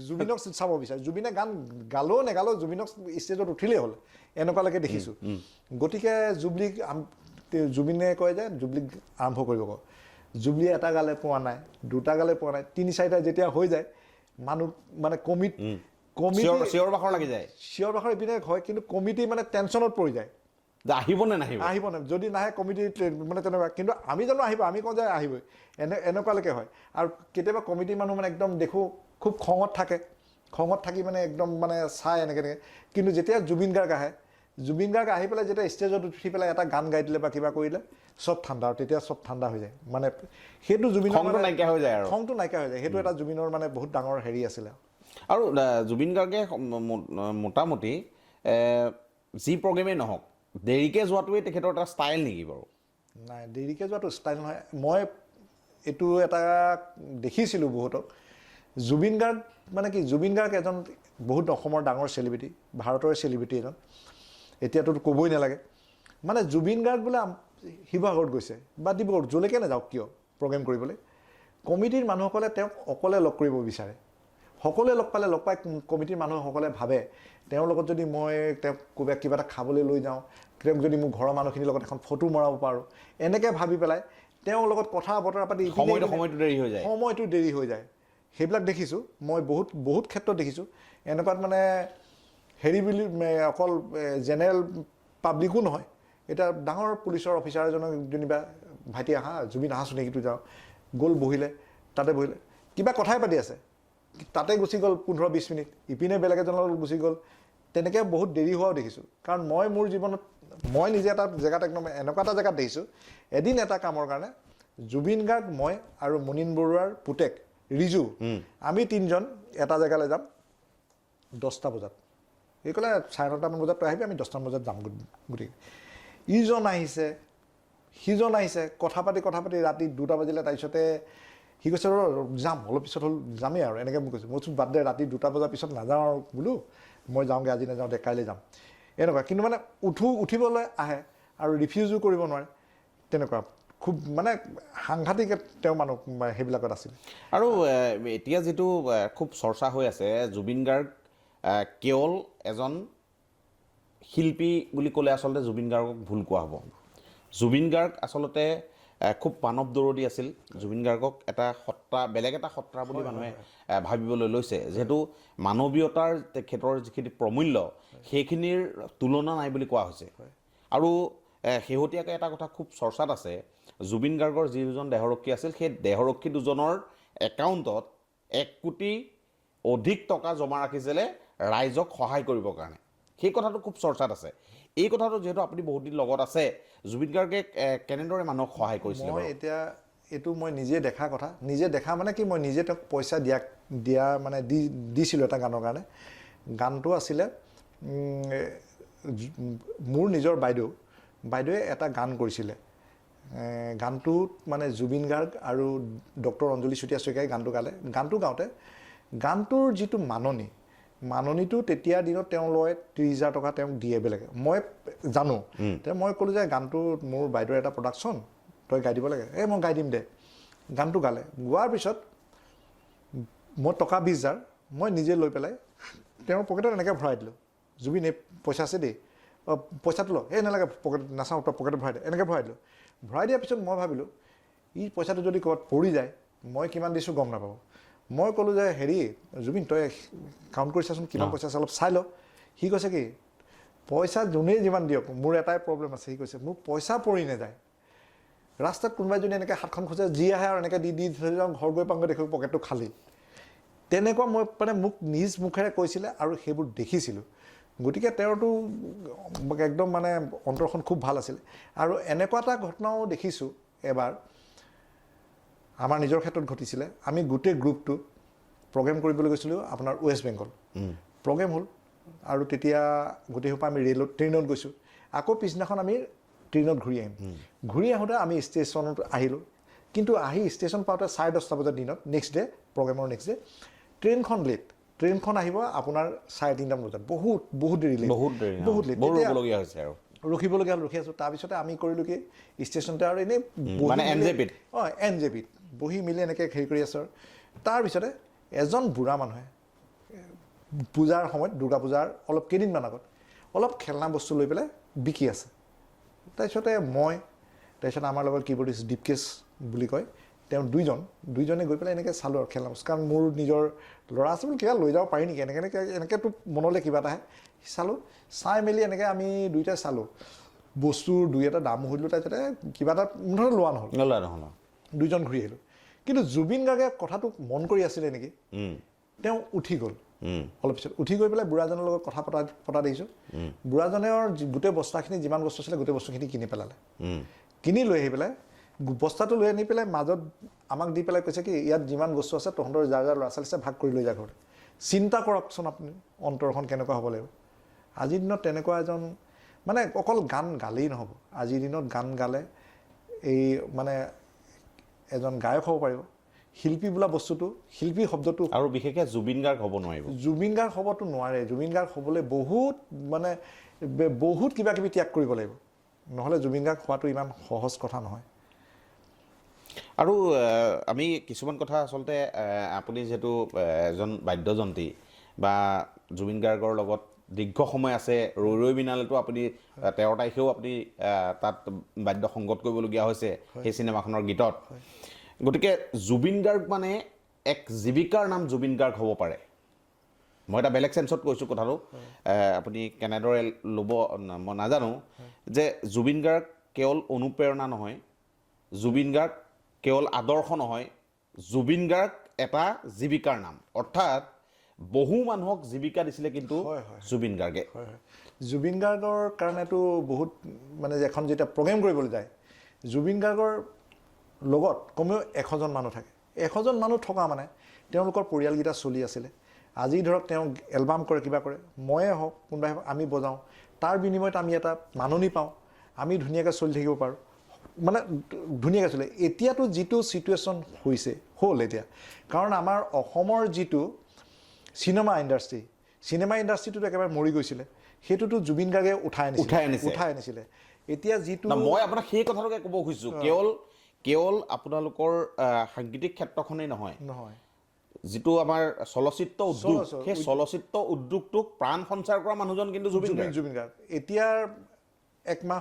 জুবিনক চাব বিচাৰে জুবিনে গান গালেও নেগালেও জুবিনক ষ্টেজত উঠিলেই হ'ল এনেকুৱালৈকে দেখিছোঁ গতিকে জুবিনে কয় যে জুবলীক আৰম্ভ কৰিব কওঁ জুবলীয়ে এটা গালে পোৱা নাই দুটা গালে পোৱা নাই 3-4টা যেতিয়া হৈ যায় মানুহ মানে চিঞৰ বাখৰ লাগি যায় চিঞৰ বাখৰ ইপিনে হয় কিন্তু কমিটি মানে টেনশ্যনত পৰি যায় আহিব নে যদি নাহে কমিটি মানে তেনেকুৱা কিন্তু আমি জানো আহিব আমি কওঁ যে আহিবই এনেকুৱালৈকে হয় আৰু কেতিয়াবা কমিটি মানুহ মানে একদম দেখোঁ খুব খঙত থাকি মানে একদম মানে চাই এনেকৈ কিন্তু যেতিয়া জুবিন গাৰ্গ আহে জুবিন গাৰ্গ আহি পেলাই যেতিয়া ষ্টেজত উঠি পেলাই এটা গান গাই দিলে বা কিবা কৰিলে চব ঠাণ্ডা আৰু তেতিয়া চব ঠাণ্ডা হৈ যায় মানে সেইটো জুবিনৰ খংটো নাইকিয়া হৈ যায় আৰু খংটো নাইকিয়া হৈ যায় সেইটো এটা জুবিনৰ মানে বহুত ডাঙৰ হেৰি আছিলে আৰু জুবিন গাৰ্গে মোটামুটি যি প্ৰগ্ৰেমেই নহওক দেৰিকৈ যোৱাটোৱে তেখেতৰ এটা ষ্টাইল নেকি বাৰু নাই দেৰিকৈ যোৱাটো ষ্টাইল নহয় মই এইটো এটা দেখিছিলোঁ বহুতক জুবিন গাৰ্গ মানে কি জুবিন গাৰ্গ এজন বহুত অসমৰ ডাঙৰ চেলিব্ৰিটি ভাৰতৰ চেলিব্ৰিটি এজন এতিয়াতো ক'বই নালাগে মানে জুবিন গাৰ্গ বোলে শিৱসাগৰত গৈছে বা ডিব্ৰুগড় য'লৈকে নাযাওক কিয় প্ৰগ্ৰেম কৰিবলৈ কমিটিৰ মানুহসকলে তেওঁক অকলে লগ কৰিব বিচাৰে সকলোৱে লগ পাই কমিটিৰ মানুহসকলে ভাবে তেওঁৰ লগত যদি মই তেওঁক কিবা এটা খাবলৈ লৈ যাওঁ তেওঁক যদি মোৰ ঘৰৰ মানুহখিনিৰ লগত এখন ফটো মৰাব পাৰোঁ এনেকৈ ভাবি পেলাই তেওঁৰ লগত কথা বতৰা পাতি সময়টো দেৰি হৈ যায় সেইবিলাক দেখিছোঁ মই বহুত ক্ষেত্ৰত দেখিছোঁ এনেকুৱাত মানে হেৰি বুলি অকল জেনেৰেল পাব্লিকো নহয় এতিয়া ডাঙৰ পুলিচৰ অফিচাৰ এজনক যেনিবা ভাইটি আহা জুবিন আহাচোন নেকি যাওঁ গ'ল বহিলে তাতে বহিলে কিবা কথাই পাতি আছে তাতে গুচি গ'ল 15-20 মিনিট ইপিনে বেলেগ এজনৰ লগত গুচি গ'ল তেনেকৈ বহুত দেৰি হোৱাও দেখিছোঁ কাৰণ মই মোৰ জীৱনত মই নিজে এটা জেগাত একদম এনেকুৱা এটা জেগাত দেখিছোঁ এদিন এটা কামৰ কাৰণে জুবিন গাৰ্গ মই আৰু মুনীন বৰুৱাৰ পুতেক ৰিজু আমি তিনিজন এটা জেগালৈ যাম 10টা বজাত এই ক'লে 9:30মান বজাত আহিবি আমি 10টামান বজাত যাম গোটেই ইজন আহিছে সিজন আহিছে কথা পাতি ৰাতি 2টা বাজিলে তাৰপিছতে সি কৈছে যাম অলপ পিছত হ'ল যামেই আৰু এনেকৈ মোক কৈছে মই চোন বাদ দে ৰাতি 2টা বজাৰ পিছত নাযাওঁ আৰু বোলো মই যাওঁগৈ আজি নাযাওঁ দে কাইলৈ যাম এনেকুৱা কিন্তু মানে উঠিবলৈ আহে আৰু ৰিফিউজো কৰিব নোৱাৰে তেনেকুৱা খুব মানে সাংঘাতিক তেওঁ মানুহ সেইবিলাকত আছিল আৰু এতিয়া যিটো খুব চৰ্চা হৈ আছে জুবিন গাৰ্গ কেৱল এজন শিল্পী বুলি ক'লে আচলতে জুবিন গাৰ্গক ভুল কোৱা হ'ব জুবিন গাৰ্গ আচলতে খুব মানৱ দৰদী আছিল জুবিন গাৰ্গক এটা সত্তা বেলেগ এটা সত্তা বুলি মানুহে ভাবিবলৈ লৈছে যিহেতু মানৱীয়তাৰ তেখেতৰ যিখিনি প্ৰমূল্য সেইখিনিৰ তুলনা নাই বুলি কোৱা হৈছে আৰু শেহতীয়াকৈ এটা কথা খুব চৰ্চাত আছে জুবিন গাৰ্গৰ যি দুজন দেহৰক্ষী আছিল সেই দেহৰক্ষী দুজনৰ একাউণ্টত 1 কোটি অধিক টকা জমা ৰাখিছিলে ৰাইজক সহায় কৰিবৰ কাৰণে সেই কথাটো খুব চৰ্চাত আছে এই কথাটো যেহেতু আপুনি বহুত দিন লগত আছে জুবিন গাৰ্গে কেনেদৰে মানুহক সহায় কৰিছিলে মই এতিয়া এইটো মই নিজে দেখা কথা নিজে দেখা মানে কি মই নিজে তেওঁক পইচা দিয়া মানে দিছিলোঁ এটা গানৰ কাৰণে গানটো আছিলে মোৰ নিজৰ বাইদেৱে এটা গান কৰিছিলে গানটোত মানে জুবিন গাৰ্গ আৰু ডক্টৰ অঞ্জলি চুতীয়া শইকীয়াই গানটো গালে গানটো গাওঁতে গানটোৰ যিটো মাননীটো তেতিয়া দিনত তেওঁ লয় 30,000 টকা তেওঁক দিয়ে বেলেগে মই জানো মই ক'লোঁ যে গানটো মোৰ বাইদেউৰ এটা প্ৰডাকশ্যন তই গাই দিব লাগে মই গাই দিম দে গানটো গালে গোৱাৰ পিছত মই টকা 20,000 মই নিজে লৈ পেলাই তেওঁৰ পকেটত এনেকৈ ভৰাই দিলোঁ জুবিন এই পইচা আছে দেই পইচাটো ল নালাগে পকেট নাচাওঁ তই পকেটত ভৰাই দে এনেকৈ ভৰাই দিলোঁ ভৰাই দিয়াৰ পিছত মই ভাবিলোঁ পইচাটো যদি ক'ৰবাত পৰি যায় মই কিমান দিছোঁ গম নাপাব মই ক'লোঁ যে হেৰি জুবিন তই কাউণ্ট কৰিছাচোন কিমান পইচা আছে অলপ চাই ল সি কৈছে কি পইচা যোনেই যিমান দিয়ক মোৰ এটাই প্ৰব্লেম আছে সি কৈছে মোৰ পইচা পৰি নাযায় ৰাস্তাত কোনোবাই যদি এনেকৈ হাতখন খোজে যি আহে আৰু এনেকৈ দি থৈ যাওঁ ঘৰ গৈ পাওঁগৈ দেখোঁ পকেটটো খালী তেনেকুৱা মই মানে মোক নিজ মুখেৰে কৈছিলে আৰু সেইবোৰ দেখিছিলোঁ গতিকে তেওঁৰতো একদম মানে অন্তৰখন খুব ভাল আছিল আৰু এনেকুৱা এটা ঘটনাও দেখিছোঁ এবাৰ আমাৰ নিজৰ ক্ষেত্ৰত ঘটিছিলে আমি গোটেই গ্ৰুপটো প্ৰগ্ৰেম কৰিবলৈ গৈছিলোঁ আপোনাৰ ৱেষ্ট বেংগল প্ৰগ্ৰেম হ'ল আৰু তেতিয়া গোটেইসোপা আমি ট্ৰেইনত গৈছোঁ আকৌ পিছদিনাখন আমি ট্ৰেইনত ঘূৰি আহিম ঘূৰি আহোঁতে আমি ষ্টেচনত আহিলোঁ কিন্তু আহি ষ্টেচন পাওঁতে 10:30 বজাৰ দিনত নেক্সট ডে প্ৰগ্ৰেমৰ নেক্সট ডে ট্ৰেইনখন লেট ট্ৰেইনখন আহিব আপোনাৰ 3:30 বজাত বহুত দেৰি লেট ৰখিবলগীয়া হ'ল ৰখি আছোঁ তাৰপিছতে আমি কৰিলোঁ কি ষ্টেচনতে আৰু এনেই এনজেপিত বহি মেলি এনেকৈ হেৰি কৰি আছোঁ আৰু তাৰপিছতে এজন বুঢ়া মানুহে পূজাৰ সময়ত দুৰ্গা পূজাৰ অলপ কেইদিনমান আগত অলপ খেলনা বস্তু লৈ পেলাই বিকি আছে তাৰপিছতে তাৰপিছত আমাৰ লগত কীবৰ্ডিষ্ট দীপকেশ বুলি কয় তেওঁ দুইজনে গৈ পেলাই এনেকৈ চালোঁ আৰু খেলনা বস্তু কাৰণ মোৰ নিজৰ ল'ৰা আছে বুলি কিবা লৈ যাব পাৰি নেকি এনেকৈতো মনলৈ কিবা এটা আহে চালোঁ চাই মেলি এনেকৈ আমি দুইটাই চালোঁ বস্তুৰ দুই এটা দাম সুধিলোঁ তাৰপিছতে কিবা এটা মুঠতে লোৱা নহ'ল দুইজন ঘূৰি আহিলোঁ কিন্তু জুবিন গাৰ্গে কথাটো মন কৰি আছিলে নেকি তেওঁ উঠি গ'ল অলপ পিছত উঠি গৈ পেলাই বুঢ়াজনৰ লগত কথা পতা দেখিছোঁ বুঢ়াজনৰ গোটেই বস্তাখিনি যিমান বস্তু আছিলে গোটেই বস্তুখিনি কিনি পেলালে কিনি লৈ আহি পেলাই বস্তাটো লৈ আনি পেলাই মাজত আমাক দি পেলাই কৈছে কি ইয়াত যিমান বস্তু আছে তহঁতৰ যাৰ যাৰ ল'ৰা ছোৱালী আছে ভাগ কৰি লৈ যা ঘৰত চিন্তা কৰকচোন আপুনি অন্তৰখন কেনেকুৱা হ'ব লাগিব আজিৰ দিনত তেনেকুৱা এজন মানে অকল গান গালেই নহ'ব আজিৰ দিনত গান গালে এই মানে এজন গায়ক হ'ব পাৰিব শিল্পী বোলা বস্তুটো শিল্পী শব্দটো আৰু বিশেষকৈ জুবিন গাৰ্গ হ'ব নোৱাৰিব জুবিন গাৰ্গ হ'বতো নোৱাৰে জুবিন গাৰ্গ হ'বলৈ বহুত কিবা কিবি ত্যাগ কৰিব লাগিব নহ'লে জুবিন গাৰ্গ হোৱাটো ইমান সহজ কথা নহয় আৰু আমি কিছুমান কথা আচলতে আপুনি যিহেতু এজন বাদ্যযন্ত্ৰী বা জুবিন গাৰ্গৰ লগত দীৰ্ঘ সময় আছে ৰৈ ৰৈ বিনালেতো আপুনি 13 তাৰিখেও আপুনি তাত বাদ্য সংগত কৰিবলগীয়া হৈছে সেই চিনেমাখনৰ গীতত গতিকে জুবিন গাৰ্গ মানে এক জীৱিকাৰ নাম জুবিন গাৰ্গ হ'ব পাৰে মই এটা বেলেগ চেন্সত কৈছোঁ কথাটো আপুনি কেনেদৰে ল'ব মই নাজানো যে জুবিন গাৰ্গ কেৱল অনুপ্ৰেৰণা নহয় জুবিন গাৰ্গ কেৱল আদৰ্শ নহয় জুবিন গাৰ্গ এটা জীৱিকাৰ নাম অৰ্থাৎ বহু মানুহক জীৱিকা দিছিলে কিন্তু জুবিন গাৰ্গে জুবিন গাৰ্গৰ কাৰণেতো বহুত মানে এখন যেতিয়া প্ৰগ্ৰেম কৰিবলৈ যায় জুবিন গাৰ্গৰ লগত কমেও 100জন মানুহ থাকে 100জন মানুহ থকা মানে তেওঁলোকৰ পৰিয়ালকেইটা চলি আছিলে আজি ধৰক তেওঁ এলবাম কৰে কিবা কৰে ময়ে হওক কোনোবাই আমি বজাওঁ তাৰ বিনিময়ত আমি এটা মাননি পাওঁ আমি ধুনীয়াকৈ চলি থাকিব পাৰোঁ মানে ধুনীয়াকৈ চলে এতিয়াতো যিটো চিটুৱেশ্যন হৈছে হ'ল এতিয়া কাৰণ আমাৰ অসমৰ যিটো চিনেমা ইণ্ডাষ্ট্ৰিটোতো একেবাৰে মৰি গৈছিলে সেইটোতো জুবিন গাৰ্গে উঠাই আনিছিলে এতিয়া যিটো মই আপোনাক সেই কথাটোকে ক'ব খুজিছোঁ কেৱল আপোনালোকৰ সাংগীতিক ক্ষেত্ৰখনেই নহয় যিটো আমাৰ চলচ্চিত্ৰ উদ্যোগ সেই চলচ্চিত্ৰ উদ্যোগটোক প্ৰাণ সঞ্চাৰ কৰা মানুহজন কিন্তু জুবিন গাৰ্গ এতিয়াৰ একমাহ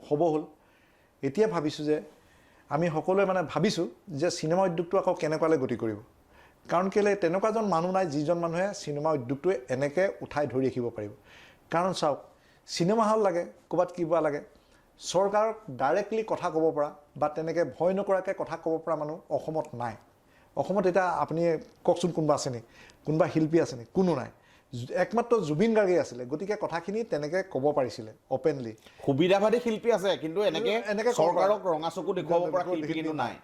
হ'ব হ'ল এতিয়া ভাবিছোঁ যে আমি সকলোৱে মানে ভাবিছোঁ যে চিনেমা উদ্যোগটো আকৌ কেনেকুৱালৈ গতি কৰিব কাৰণ কেলৈ তেনেকুৱা এজন মানুহ নাই যিজন মানুহে চিনেমা উদ্যোগটোৱে এনেকৈ উঠাই ধৰি ৰাখিব পাৰিব কাৰণ চাওক চিনেমা হল লাগে ক'ৰবাত কিবা লাগে চৰকাৰক ডাইৰেক্টলি কথা ক'ব পৰা বা তেনেকৈ ভয় নকৰাকৈ কথা ক'ব পৰা মানুহ অসমত নাই অসমত এতিয়া আপুনি কওকচোন কোনোবা আছে নেকি কোনোবা শিল্পী আছে নেকি কোনো নাই একমাত্ৰ জুবিন গাৰ্গে আছিলে গতিকে কথাখিনি তেনেকৈ ক'ব পাৰিছিলে অপেনলি সুবিধাবাদী শিল্পী আছে কিন্তু এনেকৈ চৰকাৰক ৰঙা চকু দেখুৱাব পৰা শিল্পী কিন্তু নাই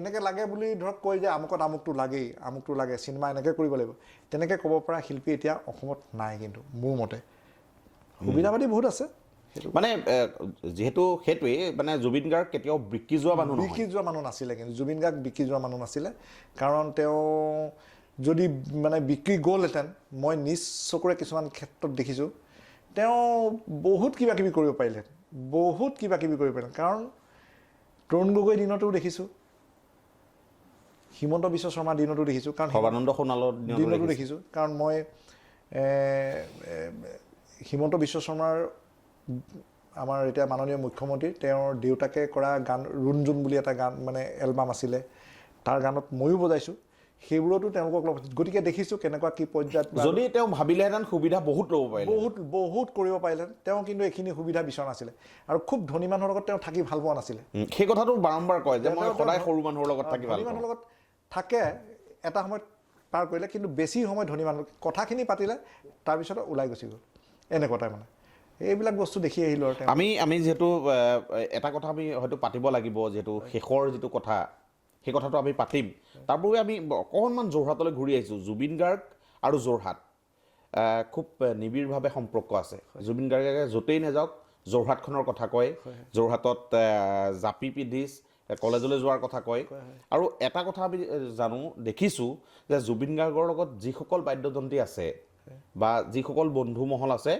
এনেকৈ লাগে বুলি ধৰক কয় যে আমুকটো লাগে চিনেমা এনেকৈ কৰিব লাগিব তেনেকৈ ক'ব পৰা শিল্পী এতিয়া অসমত নাই কিন্তু মোৰ মতে সুবিধাবাদী বহুত আছে মানে যেহেতু সেইটোৱে মানে জুবিন গাৰ্গ কেতিয়াও বিক্ৰী যোৱা মানুহ নাছিলে কিন্তু জুবিন গাৰ্গ বিক্ৰী যোৱা মানুহ নাছিলে কাৰণ তেওঁ যদি মানে বিক্ৰী গ'লহেঁতেন মই নিজ চকুৰে কিছুমান ক্ষেত্ৰত দেখিছোঁ তেওঁ বহুত কিবা কিবি কৰিব পাৰিলেহেঁতেন কাৰণ তৰুণ গগৈৰ দিনতো দেখিছোঁ হিমন্ত বিশ্ব শৰ্মাৰ দিনতো দেখিছোঁ কাৰণ সৰ্বানন্দ সোণোৱালৰ দিনতো দেখিছোঁ কাৰণ মই হিমন্ত বিশ্ব শৰ্মাৰ আমাৰ এতিয়া মাননীয় মুখ্যমন্ত্ৰী তেওঁৰ দেউতাকে কৰা গান ৰুণজুন বুলি এটা গান মানে এলবাম আছিলে তাৰ গানত ময়ো বজাইছোঁ সেইবোৰতো তেওঁলোকক গতিকে দেখিছোঁ কেনেকুৱা কি পৰ্যায়ত যদি তেওঁ ভাবিলেহেঁতেন সুবিধা বহুত ল'ব পাৰিলে বহুত কৰিব পাৰিলেহেঁতেন তেওঁ কিন্তু এইখিনি সুবিধা বিচৰা নাছিলে আৰু খুব ধনী মানুহৰ লগত তেওঁ থাকি ভাল পোৱা নাছিলে সেই কথাটো বাৰম্বাৰ কয় যে মই সদায় সৰু মানুহৰ লগত থাকি ভাল পাওঁ মানুহৰ লগত থাকে এটা সময়ত পাৰ কৰিলে কিন্তু বেছি সময় ধনী মানুহ কথাখিনি পাতিলে তাৰপিছত ওলাই গুচি গ'ল এনেকুৱাটাই মানে এইবিলাক বস্তু দেখি আহিলোঁ আৰু আমি যিহেতু এটা কথা আমি হয়তো পাতিব লাগিব যিহেতু শেষৰ যিটো কথা সেই কথাটো আমি পাতিম তাৰ বাবে আমি অকণমান যোৰহাটলৈ ঘূৰি আহিছোঁ জুবিন গাৰ্গ আৰু যোৰহাট খুব নিবিড়ভাৱে সম্পৰ্ক আছে জুবিন গাৰ্গে য'তেই নাযাওক যোৰহাটখনৰ কথা কয় যোৰহাটত জাপি পিন্ধি কলেজলৈ যোৱাৰ কথা কয় আৰু এটা কথা আমি জানো দেখিছোঁ যে জুবিন গাৰ্গৰ লগত যিসকল বাদ্যযন্ত্ৰী আছে বা যিসকল বন্ধু মহল আছে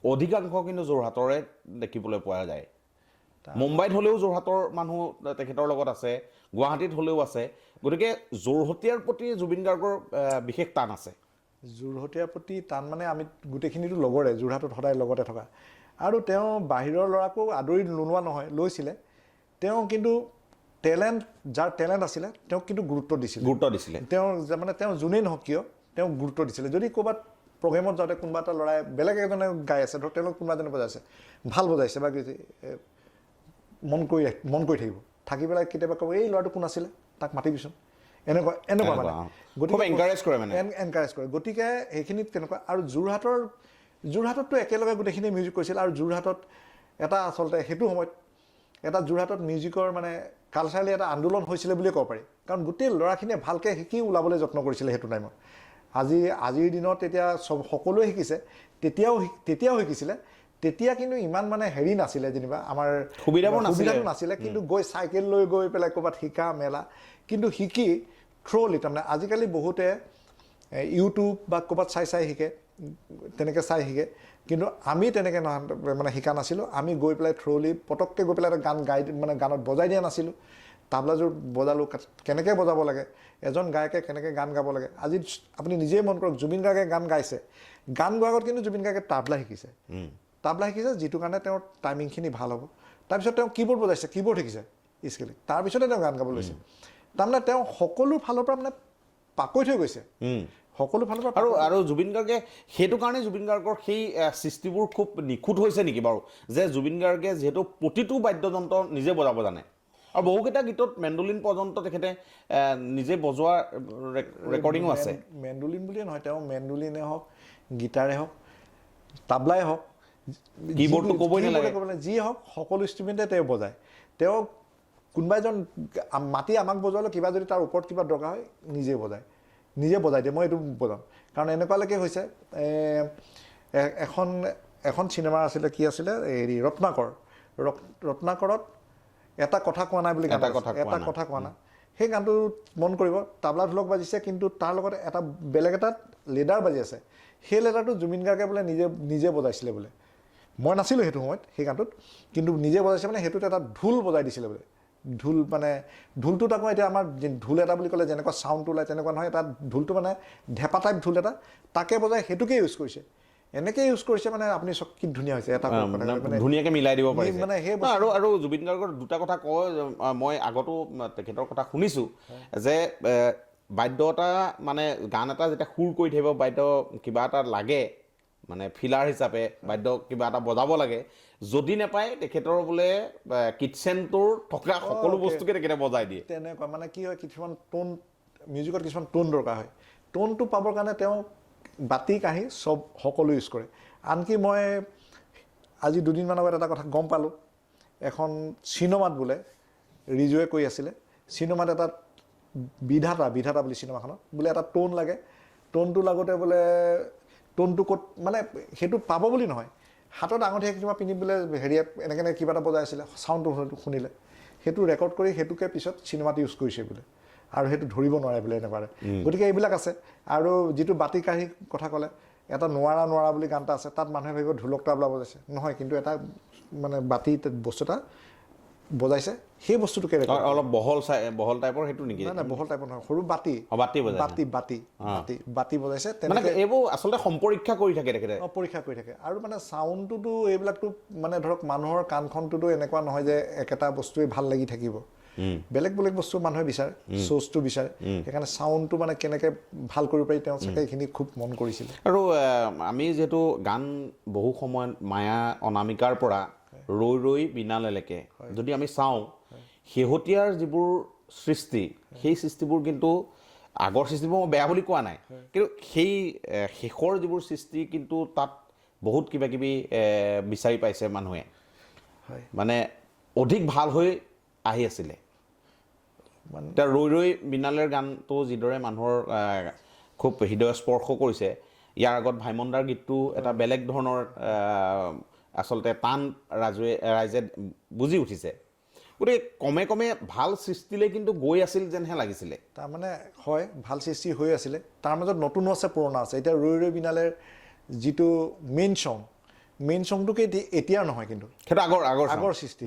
অধিকাংশ কিন্তু যোৰহাটৰে দেখিবলৈ পোৱা যায় মুম্বাইত হ'লেও যোৰহাটৰ মানুহ তেখেতৰ লগত আছে গুৱাহাটীত হ'লেও আছে গতিকে যোৰহতীয়াৰ প্ৰতি জুবিন গাৰ্গৰ বিশেষ টান আছে যোৰহতীয়াৰ প্ৰতি টান মানে আমি গোটেইখিনিতো লগৰে যোৰহাটত সদায় লগতে থকা আৰু তেওঁ বাহিৰৰ ল'ৰাকো আদৰি নোলোৱা নহয় লৈছিলে তেওঁ কিন্তু যাৰ টেলেণ্ট আছিলে তেওঁক কিন্তু গুৰুত্ব দিছিলে তেওঁ যোনেই নহওক কিয় তেওঁক গুৰুত্ব দিছিলে যদি ক'ৰবাত প্ৰগ্ৰেমত যাওঁতে কোনোবা এটা ল'ৰাই বেলেগ এজনে গাই আছে ধৰক তেওঁলোক কোনোবা এজনে বজাইছে ভাল বজাইছে বা মন কৰি থাকিব থাকি পেলাই কেতিয়াবা ক'ব এই ল'ৰাটো কোন আছিলে তাক মাতিবিচোন এনেকুৱা মানে খুব এনকাৰেজ কৰে মানে এনকাৰেজ কৰে গতিকে সেইখিনিত তেনেকুৱা আৰু যোৰহাটততো একেলগে গোটেইখিনি মিউজিক কৰিছিল আৰু যোৰহাটত এটা আচলতে সেইটো সময়ত এটা যোৰহাটত মিউজিকৰ মানে কালচাৰেলি এটা আন্দোলন হৈছিলে বুলিয়ে ক'ব পাৰি কাৰণ গোটেই ল'ৰাখিনিয়ে ভালকৈ শিকি ওলাবলৈ যত্ন কৰিছিলে সেইটো টাইমত আজিৰ দিনত এতিয়া সকলোৱে শিকিছে তেতিয়াও শিকিছিলে তেতিয়া কিন্তু ইমান মানে হেৰি নাছিলে যেনিবা আমাৰ সুবিধাটো নাছিলে কিন্তু গৈ চাইকেল লৈ গৈ পেলাই ক'ৰবাত শিকা মেলা কিন্তু শিকি থ্ৰ'লি তাৰমানে আজিকালি বহুতে ইউটিউব বা ক'ৰবাত চাই শিকে তেনেকৈ চাই শিকে কিন্তু আমি তেনেকৈ মানে শিকা নাছিলোঁ আমি গৈ পেলাই থ্ৰ'লি পটককৈ গৈ পেলাই এটা গান মানে গানত বজাই দিয়া নাছিলোঁ তাবলাযোৰ বজালোঁ কেনেকৈ বজাব লাগে এজন গায়কে কেনেকৈ গান গাব লাগে আজি আপুনি নিজেই মন কৰক জুবিন গাৰ্গে গান গাইছে গান গোৱাৰ আগত কিন্তু জুবিন গাৰ্গে তাবলা শিকিছে যিটো কাৰণে তেওঁৰ টাইমিংখিনি ভাল হ'ব তাৰপিছত তেওঁ কীবৰ্ড বজাইছে কীবৰ্ড শিকিছে স্কেলিং তাৰপিছতে তেওঁ গান গাব লৈছে তাৰমানে তেওঁ সকলো ফালৰ পৰা মানে পাকৈ থৈ গৈছে সকলো ফালৰ পৰা আৰু জুবিন গাৰ্গে সেইটো কাৰণে জুবিন গাৰ্গৰ সেই সৃষ্টিবোৰ খুব নিখুঁত হৈছে নেকি বাৰু যে জুবিন গাৰ্গে যিহেতু প্ৰতিটো বাদ্যযন্ত্ৰ নিজে বজাব জানে আৰু বহুকেইটা গীতত মেণ্ডলিন পৰ্যন্ত তেখেতে নিজে বজোৱা ৰেকৰ্ডিঙো আছে মেণ্ডলিন বুলিয়ে নহয় তেওঁ মেণ্ডলিনে হওক গীটাৰে হওক তাবলাই হওক কীবৰ্ডটো ক'বই নালাগে যি হওক সকলো ইনষ্ট্ৰুমেণ্টে তেওঁ বজায় তেওঁ কোনোবা এজন মাতি আমাক বজোৱালে কিবা যদি তাৰ ওপৰত কিবা দৰকাৰ হয় নিজে বজাই দিয়ে মই এইটো বজাম কাৰণ এনেকুৱালৈকে হৈছে এখন চিনেমা আছিলে কি আছিলে হেৰি ৰত্নাকৰত এটা কথা কোৱা নাই বুলি এটা কথা কোৱা নাই সেই গানটো মন কৰিব তাবলা ঢোলক বাজিছে কিন্তু তাৰ লগত এটা বেলেগ এটাত লেডাৰ বাজি আছে সেই লেডাৰটো জুবিন গাৰ্গে বোলে নিজে বজাইছিলে বোলে মই নাছিলোঁ সেইটো সময়ত সেই গানটোত কিন্তু নিজে বজাইছে মানে সেইটোত এটা ঢোল বজাই দিছিলে বোলে ঢোল মানে ঢোলটোত আকৌ এতিয়া আমাৰ ঢোল এটা বুলি ক'লে যেনেকুৱা চাউণ্ডটো ওলায় তেনেকুৱা নহয় এটা ঢোলটো মানে ঢেপা টাইপ ঢোল এটা তাকে বজাই সেইটোকে ইউজ কৰিছে এনেকৈ ইউজ কৰিছে মানে আপুনি চব কি ধুনীয়া হৈছে এটা ধুনীয়াকৈ মিলাই দিব পাৰিছে মানে সেই আৰু জুবিন গাৰ্গৰ দুটা কথা কয় মই আগতো তেখেতৰ কথা শুনিছোঁ যে বাদ্য এটা মানে গান এটা যেতিয়া সুৰ কৰি থাকিব বাদ্য কিবা এটা লাগে মানে ফিলাৰ হিচাপে বাদ্য কিবা এটা বজাব লাগে যদি নাপায় তেখেতৰ বোলে কিটচেনটোৰ থকা সকলো বস্তুকে তেখেতে বজাই দিয়ে তেনেকুৱা মানে কি হয় কিছুমান টোন মিউজিকত কিছুমান টোন দৰকাৰ হয় টোনটো পাবৰ কাৰণে তেওঁ বাতি কাঁহী সকলো ইউজ কৰে আনকি মই আজি দুদিনমান আগত এটা কথা গম পালোঁ এখন চিনেমাত বোলে ৰিজুৱে কৈ আছিলে চিনেমাত এটা বিধাতা বুলি চিনেমাখনত বোলে এটা টোন লাগে টোনটো লাগোতে বোলে টোনটো ক'ত মানে সেইটো পাব বুলি নহয় হাতত আঙুঠি কিবা পিন্ধি বোলে হেৰিয়ে এনেকৈ কিবা এটা বজাই আছিলে চাউণ্ডটো শুনিলে সেইটো ৰেকৰ্ড কৰি সেইটোকে পিছত চিনেমাত ইউজ কৰিছে বোলে আৰু সেইটো ধৰিব নোৱাৰে বোলে এনেকুৱাৰে গতিকে এইবিলাক আছে আৰু যিটো বাতি কাঁহী কথা ক'লে এটা নোৱাৰা বুলি গান এটা আছে তাত মানুহে ভাবিব ঢোলক তাবলা বজাইছে নহয় কিন্তু এটা মানে বাতি বস্তু এটা বজাইছে সেই বস্তুটোকে অলপ বহল টাইপৰ সেইটো নেকি নাই বহল টাইপৰ নহয় সৰু বাতি বজাইছে তেনেকৈ এইবোৰ আচলতে সম্পৰীক্ষা কৰি থাকে তেখেতে পৰীক্ষা কৰি থাকে আৰু মানে চাউণ্ডটোতো এইবিলাকতো মানে ধৰক মানুহৰ কাণখনটোতো এনেকুৱা নহয় যে একেটা বস্তুৱেই ভাল লাগি থাকিব বেলেগ বস্তু মানুহে বিচাৰে চ'চটো বিচাৰে সেইকাৰণে চাউণ্ডটো মানে কেনেকৈ ভাল কৰিব পাৰি তেওঁ চাগে এইখিনি খুব মন কৰিছিলে আৰু আমি যিহেতু গান বহু সময়ত মায়া অনামিকাৰ পৰা ৰৈ বিনালেলৈকে যদি আমি চাওঁ শেহতীয়াৰ যিবোৰ সৃষ্টি সেই সৃষ্টিবোৰ কিন্তু আগৰ সৃষ্টিবোৰ মই বেয়া বুলি কোৱা নাই কিন্তু সেই শেষৰ যিবোৰ সৃষ্টি কিন্তু তাত বহুত কিবা কিবি বিচাৰি পাইছে মানুহে মানে অধিক ভাল হৈ আহি আছিলে এতিয়া ৰৈ বিনালেৰ গানটো যিদৰে মানুহৰ খুব হৃদয় স্পৰ্শ কৰিছে ইয়াৰ আগত ভাইমন্দাৰ গীতটো এটা বেলেগ ধৰণৰ আচলতে টান ৰাইজে বুজি উঠিছে গতিকে কমে ভাল সৃষ্টিলৈ কিন্তু গৈ আছিল যেনহে লাগিছিলে তাৰমানে হয় ভাল সৃষ্টি হৈ আছিলে তাৰ মাজত নতুনো আছে পুৰণা আছে এতিয়া ৰৈ বিনালেৰ যিটো মেইন চংটোকে এতিয়াৰ নহয় কিন্তু সেইটো আগৰ সৃষ্টি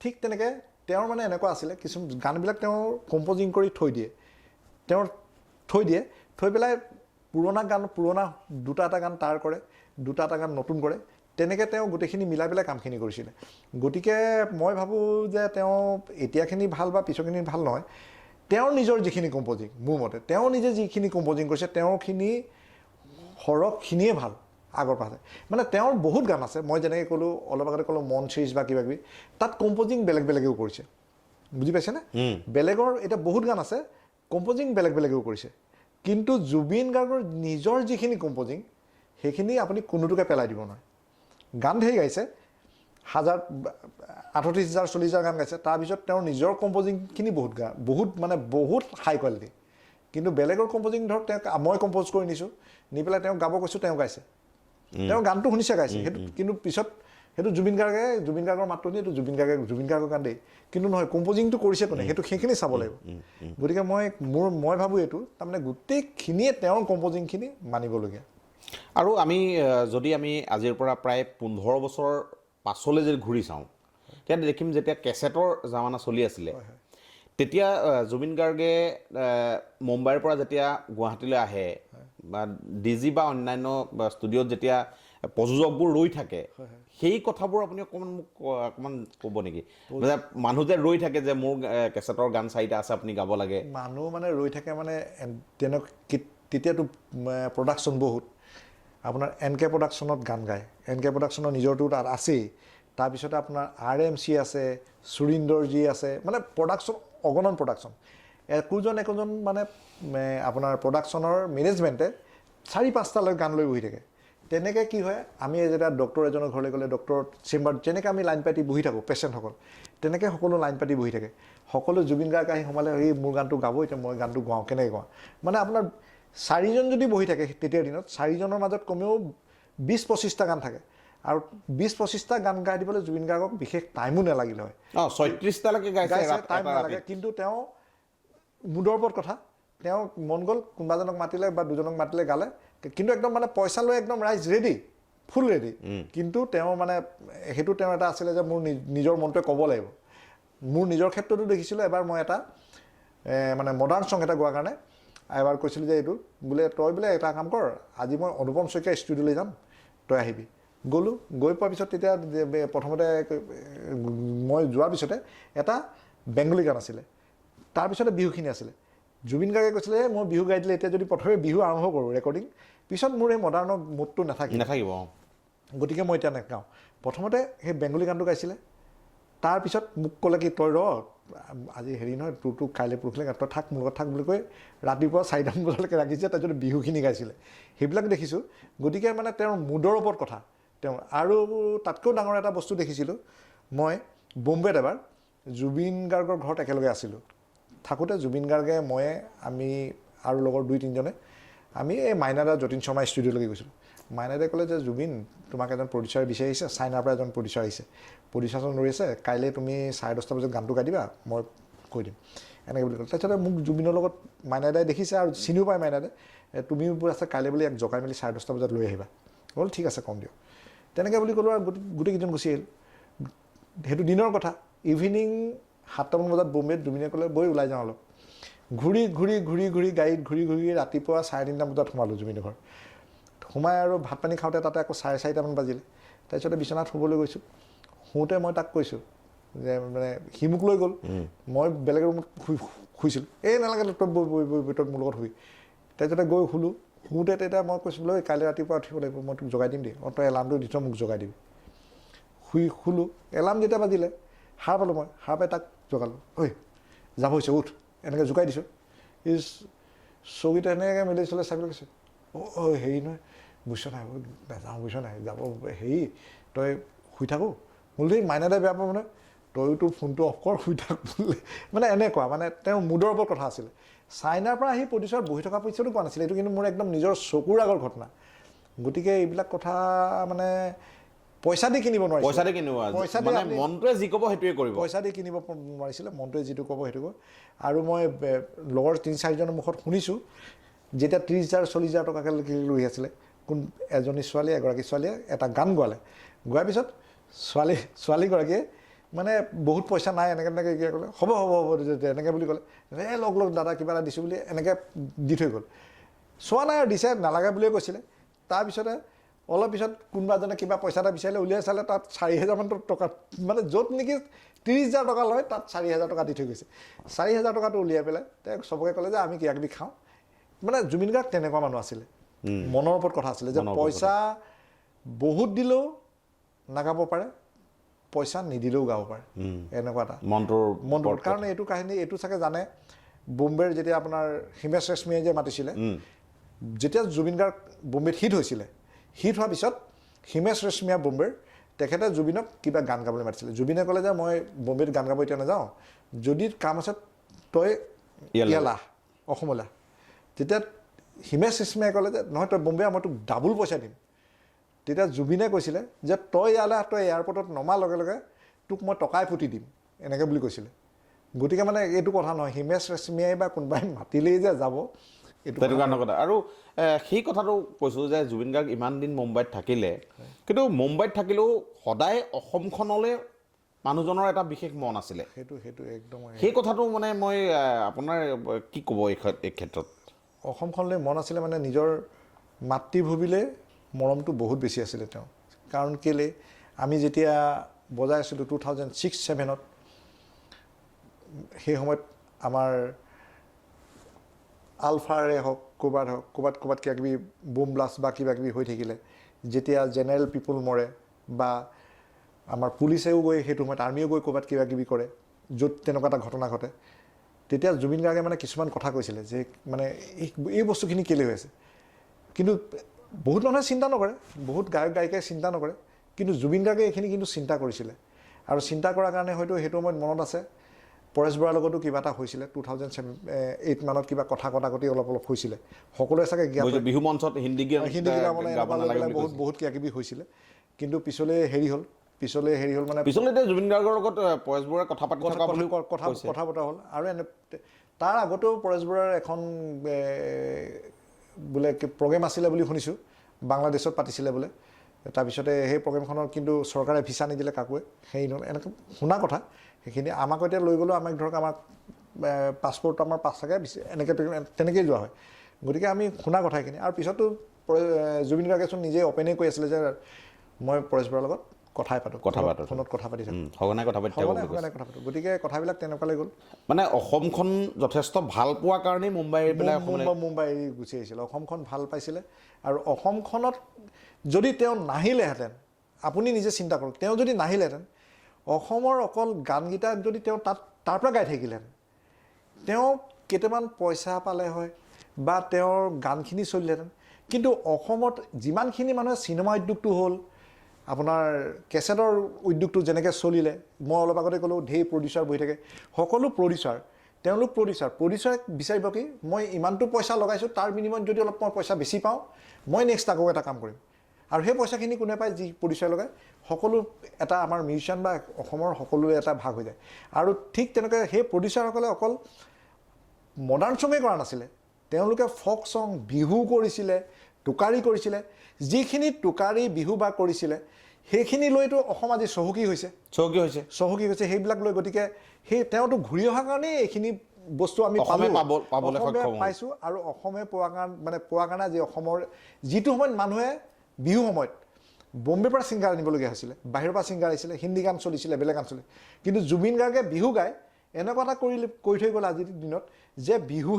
ঠিক তেনেকৈ তেওঁৰ মানে এনেকুৱা আছিলে কিছুমান গানবিলাক তেওঁ কম্প'জিং কৰি থৈ পেলাই পুৰণা দুটা এটা গান তাৰ কৰে দুটা এটা গান নতুন কৰে তেনেকৈ তেওঁ গোটেইখিনি মিলাই পেলাই কামখিনি কৰিছিলে গতিকে মই ভাবোঁ যে তেওঁ এতিয়াখিনি ভাল বা পিছৰখিনি ভাল নহয় তেওঁৰ নিজৰ যিখিনি কম্প'জিং মোৰ মতে তেওঁ নিজে যিখিনি কম্প'জিং কৰিছে তেওঁৰখিনি সৰহখিনিয়ে ভাল আগৰ পাছে মানে তেওঁৰ বহুত গান আছে মই যেনেকৈ ক'লোঁ অলপ আগতে ক'লোঁ মন চিৰিজ বা কিবা কিবি তাত কম্প'জিং বেলেগেও কৰিছে বুজি পাইছেনে বেলেগৰ এতিয়া বহুত গান আছে কম্প'জিং বেলেগ বেলেগেও কৰিছে কিন্তু জুবিন গাৰ্গৰ নিজৰ যিখিনি কম্প'জিং সেইখিনি আপুনি কোনোটোকে পেলাই দিব নোৱাৰে গান ধেৰ গাইছে 38,000 40,000 গান গাইছে তাৰপিছত তেওঁৰ নিজৰ কম্প'জিংখিনি বহুত মানে বহুত হাই কোৱালিটি কিন্তু বেলেগৰ কম্প'জিং ধৰক তেওঁক মই কম্প'জ কৰি নিছোঁ নি পেলাই তেওঁক গাব কৈছোঁ তেওঁ গাইছে তেওঁ গানটো শুনিছে গাইছে সেইটো কিন্তু পিছত সেইটো জুবিন গাৰ্গৰ মাতটো দিয়ে এইটো জুবিন গাৰ্গৰ গান দেই কিন্তু নহয় কম্প'জিংটো কৰিছে কোনে সেইটো সেইখিনি চাব লাগিব গতিকে মই ভাবোঁ এইটো তাৰমানে গোটেইখিনিয়ে তেওঁৰ কম্প'জিংখিনি মানিবলগীয়া আৰু যদি আমি আজিৰ পৰা প্ৰায় 15 বছৰ পাছলৈ যদি ঘূৰি চাওঁ তেতিয়া দেখিম যেতিয়া কেছেটৰ জামানা চলি আছিলে তেতিয়া জুবিন গাৰ্গে মুম্বাইৰ পৰা যেতিয়া গুৱাহাটীলৈ আহে বা ডিজি বা অন্যান্য ষ্টুডিঅ'ত যেতিয়া প্ৰযোজকবোৰ ৰৈ থাকে সেই কথাবোৰ আপুনি অকণমান ক'ব নেকি মানুহ যে ৰৈ থাকে যে মোৰ কেছেটৰ গান 4টা আছে আপুনি গাব লাগে মানুহ মানে ৰৈ থাকে মানে তেতিয়াতো প্ৰডাকশ্যন বহুত আপোনাৰ NK প্ৰডাকশ্যনত গান গায় NK প্ৰডাকশ্যনৰ নিজৰটো তাত আছেই তাৰপিছতে আপোনাৰ RMC আছে সুৰিন্দৰজী আছে মানে প্ৰডাকশ্যন অগণন প্ৰডাকশ্যন একোজন মানে আপোনাৰ প্ৰডাকশ্যনৰ মেনেজমেণ্টে 4-5টালৈ গান লৈ বহি থাকে তেনেকৈ কি হয় আমি যেতিয়া ডক্টৰ এজনৰ ঘৰলৈ গ'লে ডক্টৰৰ চেম্বাৰত যেনেকৈ আমি লাইন পাতি বহি থাকোঁ পেচেণ্টসকল তেনেকৈ সকলো লাইন পাতি বহি থাকে সকলো জুবিন গাৰ্গ আহি সোমালে এই মোৰ গানটো গাব এতিয়া মই গানটো গাওঁ কেনেকৈ গাওঁ মানে আপোনাৰ 4জন যদি বহি থাকে তেতিয়াৰ দিনত 4জনৰ মাজত কমেও 20-25টা গান থাকে আৰু 20-25টা গান গাই দিবলৈ জুবিন গাৰ্গক বিশেষ টাইমো নালাগিলে হয় 36টালৈকে গাইছে টাইম নালাগে কিন্তু তেওঁ মুডৰ ওপৰত কথা তেওঁ মন গ'ল কোনোবাজনক মাতিলে বা দুজনক মাতিলে গালে কিন্তু একদম মানে পইচা লৈ একদম ৰাইজ ৰেডি ফুল ৰেডি কিন্তু তেওঁ মানে সেইটো তেওঁ এটা আছিলে যে মোৰ নিজৰ মনটোৱে ক'ব লাগিব মোৰ নিজৰ ক্ষেত্ৰতো দেখিছিলোঁ এবাৰ মই এটা মানে মডাৰ্ণ ছং এটা গোৱাৰ কাৰণে এবাৰ কৈছিলোঁ যে এইটো বোলে তই বোলে এটা কাম কৰ আজি মই অনুপম শইকীয়া ষ্টুডিঅ'লৈ যাম তই আহিবি গ'লোঁ গৈ পোৱাৰ পিছত তেতিয়া প্ৰথমতে মই যোৱাৰ পিছতে এটা বেংগলী গান আছিলে তাৰপিছতে বিহুখিনি আছিলে জুবিন গাৰ্গে কৈছিলে মই বিহু গাই দিলে এতিয়া যদি প্ৰথমে বিহু আৰম্ভ কৰোঁ ৰেকৰ্ডিং পিছত মোৰ এই মডাৰ্ণৰ মুডটো নাথাকিব গতিকে মই এতিয়া নাগাওঁ প্ৰথমতে সেই বেংগলী গানটো গাইছিলে তাৰপিছত মোক ক'লে কি তই আজি হেৰি নহয় তোৰটো কাইলৈ পৰহিলৈ তই থাক মোৰ লগত থাক বুলি কৈ ৰাতিপুৱা 4টামান বজালৈকে ৰাখিছে তাৰপিছত বিহুখিনি গাইছিলে সেইবিলাক দেখিছোঁ গতিকে মানে তেওঁৰ মুডৰ ওপৰত কথা তেওঁ আৰু তাতকৈও ডাঙৰ এটা বস্তু দেখিছিলোঁ মই বোম্বেত এবাৰ জুবিন গাৰ্গৰ ঘৰত একেলগে আছিলোঁ থাকোঁতে জুবিন গাৰ্গে ময়ে আমি আৰু লগৰ 2-3জনে আমি এই মাইনাদা যতীন শৰ্মা ষ্টুডিঅ'লৈকে গৈছিলোঁ মাইনাদাই ক'লে যে জুবিন তোমাক এজন প্ৰডিউচাৰ বিচাৰি আহিছে চাইনাৰ পৰা এজন প্ৰডিউচাৰ আহিছে প্ৰডিউচাৰজন ৰৈ আছে কাইলৈ তুমি 10:30 বজাত গানটো গাই দিবা মই কৈ দিম এনেকৈ বুলি ক'লে তাৰপিছতে মোক জুবিনৰ লগত মাইনাদাই দেখিছে আৰু চিনিও পায় মাইনাদাই তুমিও আছে কাইলৈ বুলি জগাই মেলি 10:30 বজাত লৈ আহিবা হ'ল ঠিক আছে কম দিয়ক তেনেকৈ বুলি ক'লোঁ আৰু গোটেইকেইজন গুচি আহিল সেইটো দিনৰ কথা ইভিনিং 7টামান বজাত বোম্বেত জুবিনে ক'লে বৈ ওলাই যাওঁ অলপ ঘূৰি গাড়ীত ঘূৰি ৰাতিপুৱা 3:30 বজাত সোমালোঁ জুবিনৰ ঘৰ সোমাই আৰু ভাত পানী খাওঁতে তাতে আকৌ 4:30 বাজিলে তাৰপিছতে বিচনাত শুবলৈ গৈছোঁ শুওঁতে মই তাক কৈছোঁ যে মানে সি মোক লৈ গ'ল মই বেলেগ ৰুমত শুইছিলোঁ এই নালাগে তই তই মোৰ লগত শুই তাৰপিছতে গৈ শুওঁতে তেতিয়া মই কৈছোঁ বোলে কাইলৈ ৰাতিপুৱা উঠিব লাগিব মই তোক জগাই দিম দেই তই এলাৰ্মটো দি থৈ মোক জগাই দিবি শুলোঁ এলাৰ্ম যেতিয়া বাজিলে সাৰ পালোঁ মই সাৰ পাই তাক জগালোঁ ঐ যাব হৈছে উঠ এনেকৈ জোকাই দিছোঁ ই চকীত এনেকৈ মেলি চলে চাবলৈ কৈছে অ' হেৰি নহয় বুজিছ নাই নাযাওঁ বুজিছ নাই যাব হেৰি তই শুই থাকোঁ বোলে মাইনাদাই বেয়া পাব মানে তইতো ফোনটো অফ কৰ শুই থাক বোলে মানে এনেকুৱা মানে তেওঁৰ মুডৰ ওপৰত কথা আছিলে চাইনাৰ পৰা আহি প্ৰডিউচাৰ বহি থকা পিছতো কোৱা নাছিলে এইটো কিন্তু মোৰ একদম নিজৰ চকুৰ আগৰ ঘটনা গতিকে এইবিলাক কথা মানে পইচা দি কিনিব নোৱাৰিছিলে মনটোৱে যি ক'ব সেইটোৱে কৰিব পইচা দি কিনিব নোৱাৰিছিলে মনটোৱে যিটো ক'ব সেইটো ক'ব আৰু মই লগৰ 3-4জনৰ মুখত শুনিছোঁ যেতিয়া 30,000 40,000 টকাকৈ লৈ আছিলে কোন এজনী ছোৱালীয়ে এগৰাকী ছোৱালীয়ে এটা গান গোৱালে গোৱাৰ পিছত ছোৱালীগৰাকীয়ে মানে বহুত পইচা নাই এনেকৈ কি ক'লে হ'ব এনেকৈ বুলি ক'লে এই লগ দাদা কিবা এটা দিছোঁ বুলি এনেকৈ দি থৈ গ'ল চোৱা নাই আৰু দিছে নালাগে বুলিয়ে কৈছিলে তাৰপিছতে অলপ পিছত কোনোবা এজনে কিবা পইচা এটা বিচাৰিলে উলিয়াই চালে তাত 4,000মান টকা মানে য'ত নেকি 30,000 টকা লয় তাত 4,000 টকা দি থৈ গৈছে 4,000 টকাটো উলিয়াই পেলাই তেওঁ চবকে ক'লে যে আমি কিবা কিবি খাওঁ মানে জুবিন গাৰ্গ তেনেকুৱা মানুহ আছিলে মনৰ ওপৰত কথা আছিলে যে পইচা বহুত দিলেও নাগাব পাৰে পইচা নিদিলেও গাব পাৰে এনেকুৱা এটা মনটোৰ কাৰণ এইটো কাহিনী এইটো চাগে জানে বোম্বেৰ যেতিয়া আপোনাৰ হিমেশ ৰেশমিয়াই যে মাতিছিলে যেতিয়া জুবিন গাৰ্গ বোম্বেত হিট হৈছিলে হিট হোৱাৰ পিছত হিমেশ ৰেশমিয়া বোম্বেৰ তেখেতে জুবিনক কিবা গান গাবলৈ মাতিছিলে জুবিনে ক'লে যে মই বোম্বেত গান গাব এতিয়া নাযাওঁ যদি কাম আছে তই ইয়ালা অসমলৈ তেতিয়া হিমেশ ৰেশমিয়াই ক'লে যে নহয় তই বোম্বে মই তোক ডাবুল পইচা দিম তেতিয়া জুবিনে কৈছিলে যে তই ইয়ালে তই এয়াৰপৰ্টত নমাৰ লগে লগে তোক মই টকাই ফুটি দিম এনেকৈ বুলি কৈছিলে গতিকে মানে এইটো কথা নহয় হিমেশ ৰেশমিয়াই বা কোনোবাই মাতিলেই যে যাব সেইটো কাৰণে কথা আৰু সেই কথাটো কৈছোঁ যে জুবিন গাৰ্গ ইমান দিন মুম্বাইত থাকিলে কিন্তু মুম্বাইত থাকিলেও সদায় অসমখনলৈ মানুহজনৰ এটা বিশেষ মন আছিলে সেইটো একদম সেই কথাটো মানে মই আপোনাৰ কি ক'ব এই ক্ষেত্ৰত অসমখনলৈ মন আছিলে মানে নিজৰ মাতৃভূমিলৈ মৰমটো বহুত বেছি আছিলে তেওঁ কাৰণ কেলে আমি যেতিয়া বজাই আছিলোঁ 2006-07ত সেই সময়ত আমাৰ আলফাৰে হওক ক'ৰবাত কিবা কিবি বোম ব্লাষ্ট বা কিবা কিবি হৈ থাকিলে যেতিয়া জেনেৰেল পিপুল মৰে বা আমাৰ পুলিচেও গৈ সেইটো সময়ত আৰ্মিও গৈ ক'ৰবাত কিবা কিবি কৰে য'ত তেনেকুৱা এটা ঘটনা ঘটে তেতিয়া জুবিন গাৰ্গে মানে কিছুমান কথা কৈছিলে যে মানে এই বস্তুখিনি কেলৈ হৈ আছে কিন্তু বহুত মানুহে চিন্তা নকৰে বহুত গায়ক গায়িকাই চিন্তা নকৰে কিন্তু জুবিন গাৰ্গে এইখিনি কিন্তু চিন্তা কৰিছিলে আৰু চিন্তা কৰাৰ কাৰণে হয়তো সেইটো সময়ত মনত আছে পৰেশ বৰাৰ লগতো কিবা এটা হৈছিলে 2008 মানত কিবা কথা কটাকটি অলপ হৈছিলে সকলোৱে চাগে বিহু মঞ্চত হিন্দী বহুত কিবা কিবি হৈছিলে কিন্তু পিছলৈ হেৰি হ'ল মানে পিছলৈ জুবিন গাৰ্গৰ লগত পৰেশ বৰাই কথা পতা হ'ল আৰু তাৰ আগতেও পৰেশ বৰাৰ এখন বোলে প্ৰগ্ৰেম আছিলে বুলি শুনিছোঁ বাংলাদেশত পাতিছিলে বোলে তাৰপিছতে সেই প্ৰগ্ৰেমখনৰ কিন্তু চৰকাৰে ভিছা নিদিলে কাকোৱে সেই এনেকৈ শুনা কথা সেইখিনি আমাক এতিয়া লৈ গ'লেও আমাক ধৰক আমাক পাছপৰ্ট আমাৰ পাছ থাকে তেনেকৈয়ে যোৱা হয় গতিকে আমি শুনা কথা সেইখিনি আৰু পিছতো জুবিন গাৰ্গেচোন নিজে অপেনেই কৈ আছিলে যে মই পৰেশ বৰাৰ লগত ফোনত কথা পাতি থাকোঁ সঘনাই কথা পাতি গতিকে কথাবিলাক তেনেকুৱালৈ গ'ল মানে অসমখন যথেষ্ট ভাল পোৱাৰ কাৰণেই মুম্বাই গুচি আহিছিলে অসমখন ভাল পাইছিলে আৰু অসমখনত যদি তেওঁ নাহিলেহেঁতেন আপুনি নিজে চিন্তা কৰক তেওঁ যদি নাহিলেহেঁতেন অসমৰ অকল গানকেইটা যদি তেওঁ তাৰ পৰা গাই থাকিলেহেঁতেন তেওঁ কেইটামান পইচা পালে হয় বা তেওঁৰ গানখিনি চলিলেহেঁতেন কিন্তু অসমত যিমানখিনি মানুহে চিনেমা উদ্যোগটো হ'ল আপোনাৰ কেছেটৰ উদ্যোগটো যেনেকৈ চলিলে মই অলপ আগতে ক'লোঁ ঢেৰ প্ৰডিউচাৰ বহি থাকে সকলো প্ৰডিউচাৰে বিচাৰিব কি মই ইমানটো পইচা লগাইছোঁ তাৰ বিনিময়ত যদি অলপ মই পইচা বেছি পাওঁ মই নেক্সট আকৌ এটা কাম কৰিম আৰু সেই পইচাখিনি কোনে পায় যি প্ৰডিউচাৰ লগায় সকলো এটা আমাৰ মিউজিচিয়ান বা অসমৰ সকলোৰে এটা ভাগ হৈ যায় আৰু ঠিক তেনেকৈ সেই প্ৰডিউচাৰসকলে অকল মডাৰ্ণ ছঙেই কৰা নাছিলে তেওঁলোকে ফক ছং বিহু কৰিছিলে টোকাৰী কৰিছিলে যিখিনি টোকাৰী বিহু বা কৰিছিলে সেইখিনি লৈতো অসম আজি চহকী হৈছে সেইবিলাক লৈ গতিকে সেই তেওঁতো ঘূৰি অহাৰ কাৰণেই এইখিনি বস্তু আমি পাইছোঁ আৰু অসমে পোৱাৰ কাৰণে আজি অসমৰ যিটো সময়ত মানুহে বিহু সময়ত বম্বেৰ পৰা ছিংগাৰ আনিবলগীয়া হৈছিলে বাহিৰৰ পৰা ছিংগাৰ আহিছিলে হিন্দী গান চলিছিলে বেলেগ গান চলিছিলে কিন্তু জুবিন গাৰ্গে বিহু গাই এনেকুৱা এটা কৰি থৈ গ'ল আজিৰ দিনত যে বিহু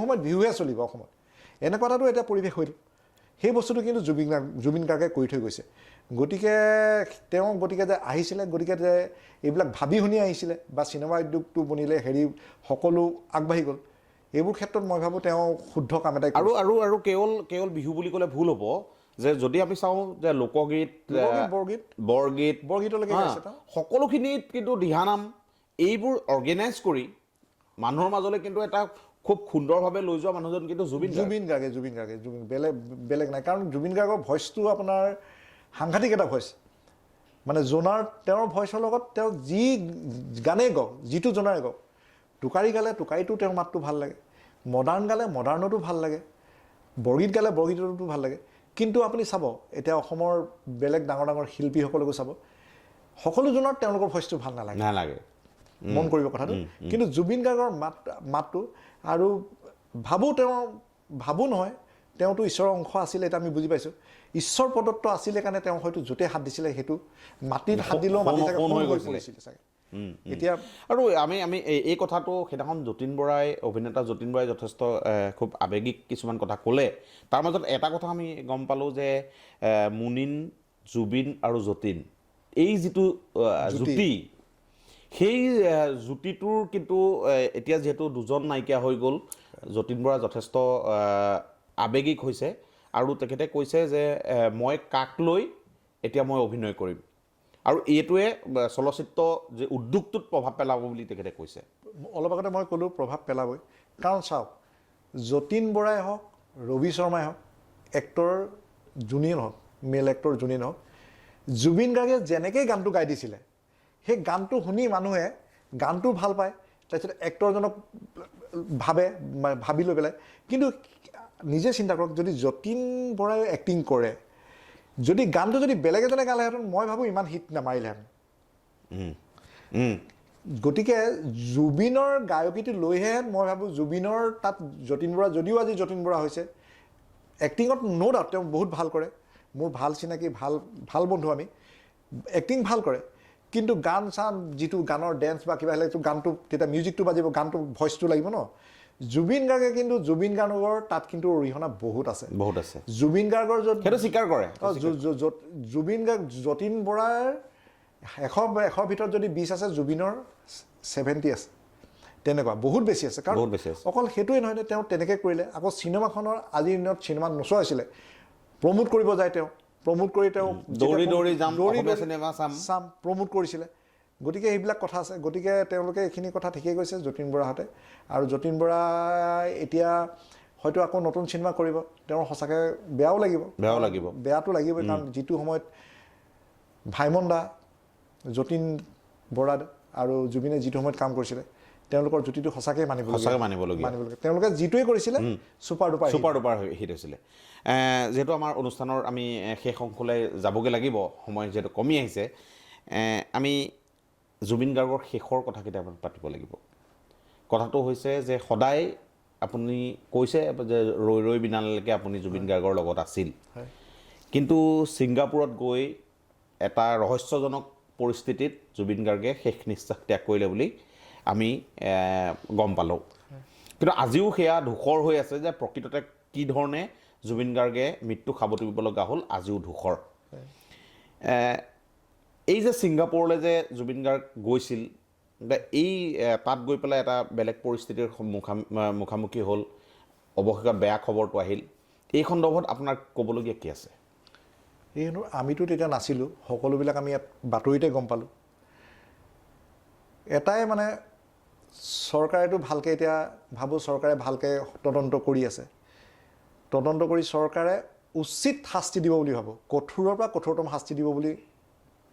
সময়ত বিহুহে চলিব অসমত এনেকুৱা এটাতো এতিয়া পৰিৱেশ হৈ সেই বস্তুটো কিন্তু জুবিন গাৰ্গে কৰি থৈ গৈছে গতিকে যে আহিছিলে গতিকে যে এইবিলাক ভাবি শুনি আহিছিলে বা চিনেমা উদ্যোগটো বনিলে হেৰি সকলো আগবাঢ়ি গ'ল এইবোৰ ক্ষেত্ৰত মই ভাবোঁ তেওঁ শুদ্ধ কাম এটা আৰু কেৱল বিহু বুলি ক'লে ভুল হ'ব যে যদি আমি চাওঁ যে লোকগীত বৰগীতলৈকে সকলোখিনিত কিন্তু দিহানাম এইবোৰ অৰ্গেনাইজ কৰি মানুহৰ মাজলৈ কিন্তু এটা খুব সুন্দৰভাৱে লৈ যোৱা মানুহজন কিন্তু জুবিন গাৰ্গে বেলেগ নাই কাৰণ জুবিন গাৰ্গৰ ভইচটো আপোনাৰ সাংঘাতিক এটা ভইচ মানে তেওঁৰ ভইচৰ লগত তেওঁ যি গানেই গাওক যিটো জনাৰে গাওক টোকাৰী গালে টোকাৰীটো তেওঁৰ মাতটো ভাল লাগে মডাৰ্ণ গালে মডাৰ্ণতো ভাল লাগে বৰগীত গালে বৰগীততো ভাল লাগে কিন্তু আপুনি চাব এতিয়া অসমৰ বেলেগ ডাঙৰ শিল্পীসকলকো চাব সকলোজনৰ তেওঁলোকৰ ভইচটো ভাল নালাগে মন কৰিব কথাটো কিন্তু জুবিন গাৰ্গৰ মাতটো আৰু ভাবোঁ নহয় তেওঁতো ঈশ্বৰৰ অংশ আছিলে এটা আমি বুজি পাইছোঁ ঈশ্বৰ প্ৰদত্ত আছিলে কাৰণে তেওঁ হয়তো য'তে হাত দিছিলে সেইটো মাটিত হাত দিলেও মাটি পৰিছিলে চাগে এতিয়া আৰু আমি এই কথাটো সেইদিনাখন অভিনেতা যতীন বৰাই যথেষ্ট খুব আৱেগিক কিছুমান কথা ক'লে তাৰ মাজত এটা কথা আমি গম পালোঁ যে মুনীন জুবিন আৰু যতীন এই যিটো জুতি সেই জুতিটোৰ কিন্তু এতিয়া যিহেতু দুজন নাইকিয়া হৈ গ'ল, যতীন বৰা যথেষ্ট আৱেগিক হৈছে আৰু তেখেতে কৈছে যে মই কাক লৈ এতিয়া মই অভিনয় কৰিম, আৰু এইটোৱে চলচ্চিত্ৰ যে উদ্যোগটোত প্ৰভাৱ পেলাব বুলি তেখেতে কৈছে। অলপ আগতে মই ক'লোঁ প্ৰভাৱ পেলাবই, কাৰণ চাওক যতীন বৰাই হওক ৰবি শৰ্মাই হওক এক্টৰ যোনেই নহওক, মেল এক্টৰ যোনেই নহওক, জুবিন গাৰ্গে যেনেকৈ গানটো গাই দিছিলে সেই গানটো শুনি মানুহে গানটো ভাল পায়, তাৰপিছত এক্টৰজনক ভাবি লৈ পেলাই। কিন্তু নিজে চিন্তা কৰক, যদি যতীন বৰাই এক্টিং কৰে, যদি গানটো যদি বেলেগ এজনে গালেহেঁতেন মই ভাবোঁ ইমান হিট নামাৰিলেহেঁতেন। গতিকে জুবিনৰ গায়কীটো লৈহে মই ভাবোঁ জুবিনৰ তাত যতীন বৰা, যদিও আজি যতীন বৰা হৈছে এক্টিঙত ন' ডাউট তেওঁ বহুত ভাল কৰে, মোৰ ভাল চিনাকি, ভাল বন্ধু, আমি এক্টিং ভাল কৰে, কিন্তু গান চান যিটো গানৰ ডেন্স বা কিবা হ'লে গানটো তেতিয়া মিউজিকটো বাজিব, গানটো ভইচটো লাগিব ন। জুবিন গাৰ্গে কিন্তু জুবিন গাৰ্গৰ তাত কিন্তু অৰিহণা বহুত আছে। জুবিন গাৰ্গৰ সেইটো স্বীকাৰ কৰে। জুবিন গাৰ্গ, যতীন বৰাৰ 100 ভিতৰত যদি 20 আছে, জুবিনৰ 70 আছে, তেনেকুৱা বহুত বেছি আছে। কাৰণ অকল সেইটোৱে নহয়, তেওঁ তেনেকৈ কৰিলে। আকৌ চিনেমাখনৰ আজিৰ দিনত চিনেমা নোচোৱাইছিলে, প্ৰমোট কৰিব যায়, তেওঁ প্ৰমোট কৰি তেওঁ দৌৰি চাম প্ৰমোট কৰিছিলে। গতিকে সেইবিলাক কথা আছে। গতিকে তেওঁলোকে এইখিনি কথা ঠিকেই কৈছে যতীন বৰাহঁতে। আৰু যতীন বৰা এতিয়া হয়তো আকৌ নতুন চিনেমা কৰিব, তেওঁৰ সঁচাকৈ বেয়াও লাগিব, বেয়াটো লাগিবই। কাৰণ যিটো সময়ত ভাইমন দা, যতীন বৰা আৰু জুবিনে যিটো সময়ত কাম কৰিছিলে, তেওঁলোকৰ জুতিটো সঁচাকৈ মানিবলগীয়া। তেওঁলোকে যিটোৱে কৰিছিলে ছুপাৰ ডুপাৰ হিট হৈছিলে। যিহেতু আমাৰ অনুষ্ঠানৰ আমি শেষ অংশলৈ যাবগৈ লাগিব, সময় যিহেতু কমি আহিছে, আমি জুবিন গাৰ্গৰ শেষৰ কথা কেইটামান পাতিব লাগিব। কথাটো হৈছে যে সদায় আপুনি কৈছে যে ৰৈ বিনালৈকে আপুনি জুবিন গাৰ্গৰ লগত আছিল, কিন্তু ছিংগাপুৰত গৈ এটা ৰহস্যজনক পৰিস্থিতিত জুবিন গাৰ্গে শেষ নিশ্বাস ত্যাগ কৰিলে বুলি আমি গম পালোঁ। কিন্তু আজিও সেয়া ধূসৰ হৈ আছে যে প্ৰকৃততে কি ধৰণে জুবিন গাৰ্গে মৃত্যু সাৱটি দিব লগা হ'ল, আজিও ধূসৰ। এই যে ছিংগাপুৰলৈ যে জুবিন গাৰ্গ গৈছিল, এই তাত গৈ পেলাই এটা বেলেগ পৰিস্থিতিৰ মুখামুখি হ'ল, অৱশেষত বেয়া খবৰটো আহিল, এই সন্দৰ্ভত আপোনাৰ ক'বলগীয়া কি আছে? আমিতো তেতিয়া নাছিলোঁ, সকলোবিলাক আমি ইয়াত বাতৰিতে গম পালোঁ। এটাই মানে চৰকাৰেতো ভালকৈ, এতিয়া ভাবোঁ চৰকাৰে ভালকৈ তদন্ত কৰি আছে, তদন্ত কৰি চৰকাৰে উচিত শাস্তি দিব বুলি ভাবোঁ, কঠোৰৰ পৰা কঠোৰতম শাস্তি দিব বুলি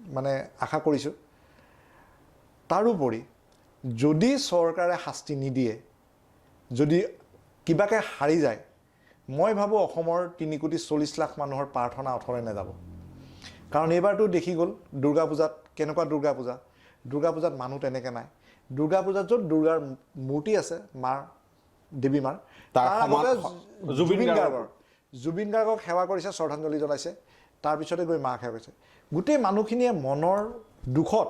মানে আশা কৰিছোঁ। তাৰোপৰি যদি চৰকাৰে শাস্তি নিদিয়ে, যদি কিবাকৈ হাৰি যায়, মই ভাবোঁ অসমৰ 3,40,00,000 মানুহৰ প্ৰাৰ্থনা অথলে নাযাব। কাৰণ এইবাৰতো দেখি গ'ল দুৰ্গা পূজাত কেনেকুৱা দুৰ্গা পূজাত মানুহ তেনেকৈ নাই। দুৰ্গা পূজাত য'ত দুৰ্গাৰ মূৰ্তি আছে, মাৰ, দেৱী মাৰ, তাৰ আগতে জুবিন গাৰ্গক সেৱা কৰিছে, শ্ৰদ্ধাঞ্জলি জনাইছে, তাৰপিছতে গৈ মাক সেৱা কৰিছে। গোটেই মানুহখিনিয়ে মনৰ দুখত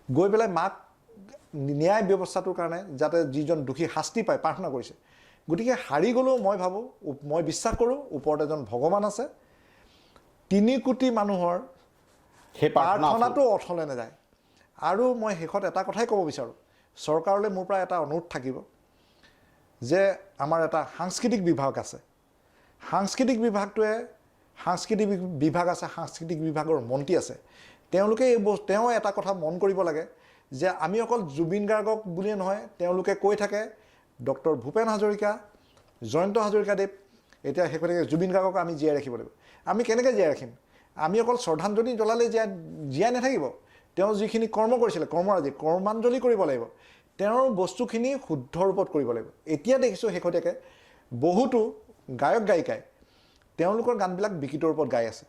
গৈ পেলাই মাক ন্যায় ব্যৱস্থাটোৰ কাৰণে যাতে যিজন দোষী শাস্তি পায় প্ৰাৰ্থনা কৰিছে। গতিকে হাৰি গ'লেও মই ভাবোঁ, মই বিশ্বাস কৰোঁ ওপৰত এজন ভগৱান আছে, 3 কোটি মানুহৰ সেই প্ৰাৰ্থনাটো অথলে নাযায়। আৰু মই শেষত এটা কথাই ক'ব বিচাৰোঁ, চৰকাৰলৈ মোৰ পৰা এটা অনুৰোধ থাকিব যে আমাৰ এটা সাংস্কৃতিক বিভাগ আছে, সাংস্কৃতিক বিভাগ আছে, সাংস্কৃতিক বিভাগৰ মন্ত্ৰী আছে, তেওঁলোকে তেওঁ এটা কথা মন কৰিব লাগে যে আমি অকল জুবিন গাৰ্গক বুলিয়ে নহয়, তেওঁলোকে কৈ থাকে ডক্টৰ ভূপেন হাজৰিকা, জয়ন্ত হাজৰিকাদেৱ, এতিয়া শেষলৈকে জুবিন গাৰ্গক আমি জীয়াই ৰাখিব লাগিব। আমি কেনেকৈ জীয়াই ৰাখিম? আমি অকল শ্ৰদ্ধাঞ্জলি জ্বলালে জীয়াই নাথাকিব। তেওঁ যিখিনি কৰ্ম কৰিছিলে, কৰ্মাঞ্জলি কৰিব লাগিব, তেওঁৰ বস্তুখিনি শুদ্ধ ৰূপত কৰিব লাগিব। এতিয়া দেখিছোঁ শেহতীয়াকৈ বহুতো গায়ক গায়িকাই তেওঁলোকৰ গানবিলাক বিকৃত ৰূপত গাই আছে,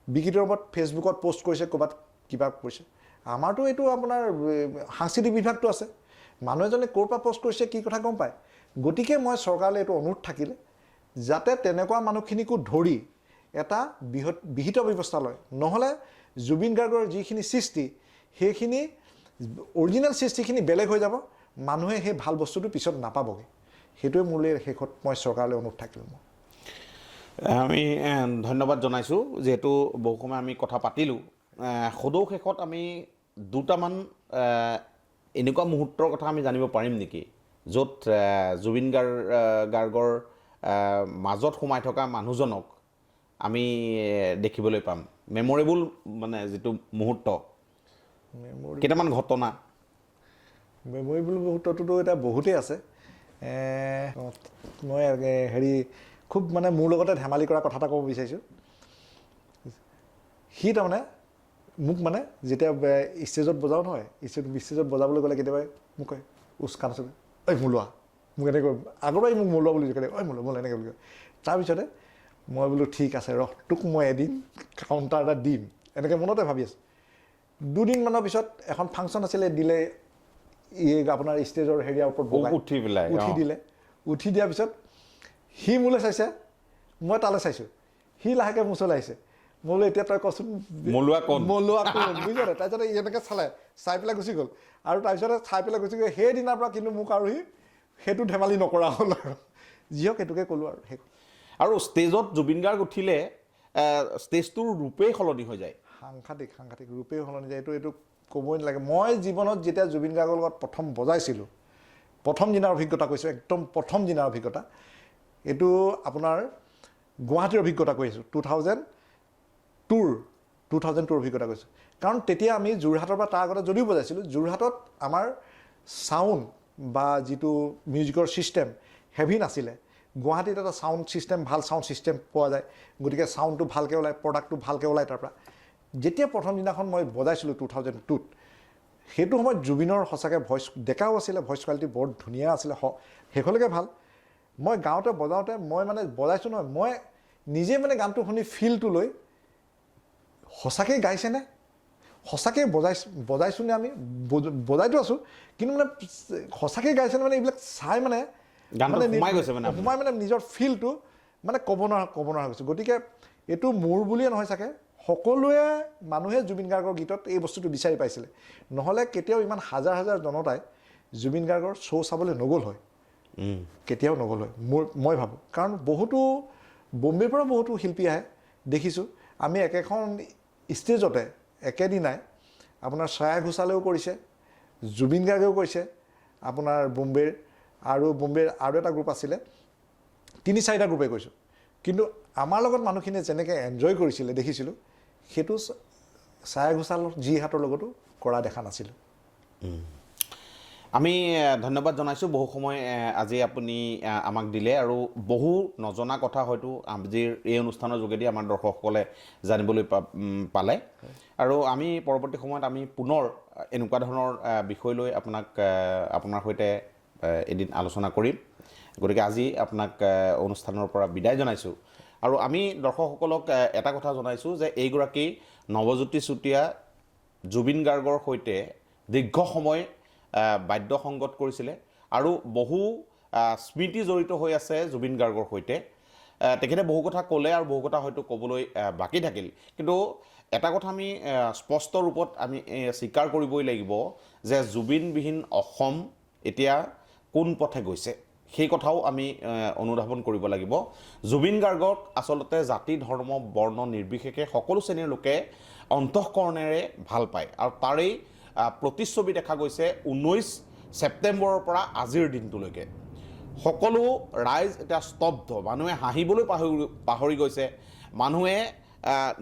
বিকৃত ৰূপত ফেচবুকত পষ্ট কৰিছে, ক'ৰবাত কিবা কৰিছে। আমাৰতো এইটো আপোনাৰ সাংস্কৃতিক বিভাগটো আছে, মানুহ এজনে ক'ৰ পৰা পষ্ট কৰিছে কি কথা গম পায়। গতিকে মই চৰকাৰলৈ এইটো অনুৰোধ থাকিলে যাতে তেনেকুৱা মানুহখিনিকো ধৰি এটা বিহিত ব্যৱস্থা লয়, নহ'লে জুবিন গাৰ্গৰ যিখিনি সৃষ্টি সেইখিনি অৰিজিনেল সৃষ্টিখিনি বেলেগ হৈ যাব, মানুহে সেই ভাল বস্তুটো পিছত নাপাবগৈ। সেইটোৱে মোলৈ শেষত মই চৰকাৰলৈ অনুৰোধ থাকিল। আমি ধন্যবাদ জনাইছোঁ, যিহেতু বহু সময় আমি কথা পাতিলোঁ। সদৌ শেষত আমি দুটামান এনেকুৱা মুহূৰ্তৰ কথা আমি জানিব পাৰিম নেকি য'ত জুবিন গাৰ্গৰ মাজত সোমাই থকা মানুহজনক আমি দেখিবলৈ পাম মেমৰেবল মানে যিটো মুহূৰ্ত কেইটামান ঘটনা মেমৰেবল মুহূৰ্তটোতো এতিয়া বহুতেই আছে মই হেৰি খুব মানে মোৰ লগতে ধেমালি কৰা কথা এটা ক'ব বিচাৰিছোঁ সি তাৰমানে মোক মানে যেতিয়া ষ্টেজত বজাওঁ নহয় ষ্টেজত বজাবলৈ গ'লে কেতিয়াবা মোক কয় কাণ আছে ঐ মোলোৱা মোক এনেকৈ আগৰ পৰাই মোক মোলোৱা বুলি কয় ঐ মোল এনেকৈ বুলি কয় তাৰপিছতে মই বোলো ঠিক আছে ৰহ তোক মই এদিন কাউণ্টাৰ এটা দিম এনেকৈ মনতে ভাবি আছোঁ 2 দিনমানৰ পিছত এখন ফাংচন আছিলে দিলে আপোনাৰ ষ্টেজৰ হেৰিয়াৰ ওপৰত উঠি পেলাই উঠি দিলে উঠি দিয়াৰ পিছত সি মোলৈ চাইছে মই তালৈ চাইছোঁ সি লাহেকৈ মোচলৈ আহিছে মই বোলো এতিয়া তই কচোন মোলোৱা কোন বুজিছ নাই তাৰপিছতে এনেকৈ চাই পেলাই গুচি গ'ল আৰু তাৰপিছতে চাই পেলাই গুচি গ'ল সেইদিনাৰ পৰা কিন্তু মোক আৰু সি সেইটো ধেমালি নকৰা হ'ল আৰু যি হওক সেইটোকে ক'লোঁ আৰু ষ্টেজত জুবিন গাৰ্গ উঠিলে ষ্টেজটোৰ ৰূপেই সলনি হৈ যায় সাংঘাতিক ৰূপেই সলনি যায় এইটো ক'বই নালাগে মই জীৱনত যেতিয়া জুবিন গাৰ্গৰ লগত প্ৰথম বজাইছিলোঁ প্ৰথম দিনাৰ অভিজ্ঞতা কৈছোঁ একদম প্ৰথম দিনাৰ অভিজ্ঞতা এইটো আপোনাৰ গুৱাহাটীৰ অভিজ্ঞতা কৈ আছোঁ 2002 অভিজ্ঞতা কৈছোঁ কাৰণ তেতিয়া আমি যোৰহাটৰ পৰা তাৰ আগতে যদিও বজাইছিলোঁ যোৰহাটত আমাৰ চাউণ্ড বা যিটো মিউজিকৰ ছিষ্টেম হেভি নাছিলে গুৱাহাটীত এটা চাউণ্ড ছিষ্টেম ভাল চাউণ্ড ছিষ্টেম পোৱা যায় গতিকে চাউণ্ডটো ভালকৈ ওলায় প্ৰডাক্টটো ভালকৈ ওলায় তাৰপৰা যেতিয়া প্ৰথম দিনাখন মই বজাইছিলোঁ 2002ত সেইটো সময়ত জুবিনৰ সঁচাকৈ ভইচ ডেকাও আছিলে ভইচ কোৱালিটি বৰ ধুনীয়া আছিলে শেষলৈকে ভাল মই গাঁৱতে বজাওঁতে মই মানে বজাইছোঁ নহয় মই নিজে মানে গানটো শুনি ফিলটো লৈ সঁচাকৈ গাইছেনে সঁচাকৈ বজাইছোঁনে আমি বজাইতো আছোঁ কিন্তু মানে সঁচাকৈ গাইছেনে মানে এইবিলাক চাই মানে সোমাই মানে নিজৰ ফিলটো মানে ক'ব নোৱাৰা গৈছোঁ গতিকে এইটো মোৰ বুলিয়ে নহয় চাগে সকলোৱে মানুহে জুবিন গাৰ্গৰ গীতত এই বস্তুটো বিচাৰি পাইছিলে নহ'লে কেতিয়াও ইমান হাজাৰ জনতাই জুবিন গাৰ্গৰ শ্ব' চাবলৈ নগ'ল হয় কেতিয়াও নগ'ল হয় মই ভাবোঁ কাৰণ বহুতো বম্বেৰ পৰা বহুতো শিল্পী আহে দেখিছোঁ আমি একেখন ষ্টেজতে একেদিনাই আপোনাৰ শ্ৰেয়া ঘোষালেও কৰিছে জুবিন গাৰ্গেও কৰিছে আপোনাৰ বম্বেৰ আৰু এটা গ্ৰুপ আছিলে 3-4টা গ্ৰুপে কৈছোঁ কিন্তু আমাৰ লগত মানুহখিনিয়ে যেনেকৈ এনজয় কৰিছিলে দেখিছিলোঁ সেইটো শ্ৰেয়া ঘোষালৰ হাতৰ লগতো কৰা দেখা নাছিলোঁ আমি ধন্যবাদ জনাইছোঁ বহু সময় আজি আপুনি আমাক দিলে আৰু বহু নজনা কথা হয়তো আজিৰ এই অনুষ্ঠানৰ যোগেদি আমাৰ দৰ্শকসকলে জানিবলৈ পালে আৰু আমি পৰৱৰ্তী সময়ত আমি পুনৰ এনেকুৱা ধৰণৰ বিষয় লৈ আপোনাৰ সৈতে এদিন আলোচনা কৰিম গতিকে আজি আপোনাক অনুষ্ঠানৰ পৰা বিদায় জনাইছোঁ আৰু আমি দৰ্শকসকলক এটা কথা জনাইছোঁ যে এইগৰাকী নৱজ্যোতি চুতীয়া জুবিন গাৰ্গৰ সৈতে দীৰ্ঘ সময় বাদ্য সংগত কৰিছিলে আৰু বহু স্মৃতি জড়িত হৈ আছে জুবিন গাৰ্গৰ সৈতে তেখেতে বহু কথা ক'লে আৰু বহু কথা হয়তো ক'বলৈ বাকী থাকিল কিন্তু এটা কথা আমি স্পষ্ট ৰূপত আমি স্বীকাৰ কৰিবই লাগিব যে জুবিনবিহীন অসম এতিয়া কোন পথে গৈছে সেই কথাও আমি অনুধাৱন কৰিব লাগিব জুবিন গাৰ্গক আচলতে জাতি ধৰ্ম বৰ্ণ নিৰ্বিশেষে সকলো শ্ৰেণীৰ লোকে অন্তঃকৰণেৰে ভাল পায় আৰু তাৰেই প্ৰতিচ্ছবি দেখা গৈছে 19 ছেপ্টেম্বৰৰ পৰা আজিৰ দিনটোলৈকে সকলো ৰাইজ এতিয়া স্তব্ধ মানুহে হাঁহিবলৈ পাহৰি গৈছে মানুহে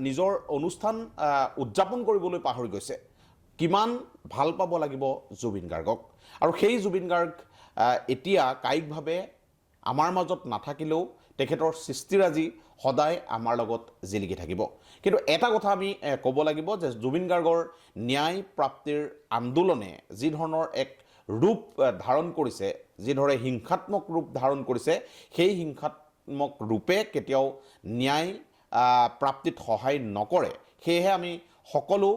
নিজৰ অনুষ্ঠান উদযাপন কৰিবলৈ পাহৰি গৈছে কিমান ভাল পাব লাগিব জুবিন গাৰ্গক আৰু সেই জুবিন গাৰ্গ এতিয়া কায়িকভাৱে আমাৰ মাজত নাথাকিলেও তেখেতৰ সৃষ্টিৰাজি সদায় আমাৰ লগত জিলিকি থাকিব কিন্তু এটা কথা আমি ক'ব লাগিব যে জুবিন গাৰ্গৰ ন্যায় প্ৰাপ্তিৰ আন্দোলনে যি ধৰণৰ এক ৰূপ ধাৰণ কৰিছে যিদৰে হিংসাত্মক ৰূপ ধাৰণ কৰিছে সেই হিংসাত্মক ৰূপে কেতিয়াও ন্যায় প্ৰাপ্তিত সহায় নকৰে সেয়েহে আমি সকলো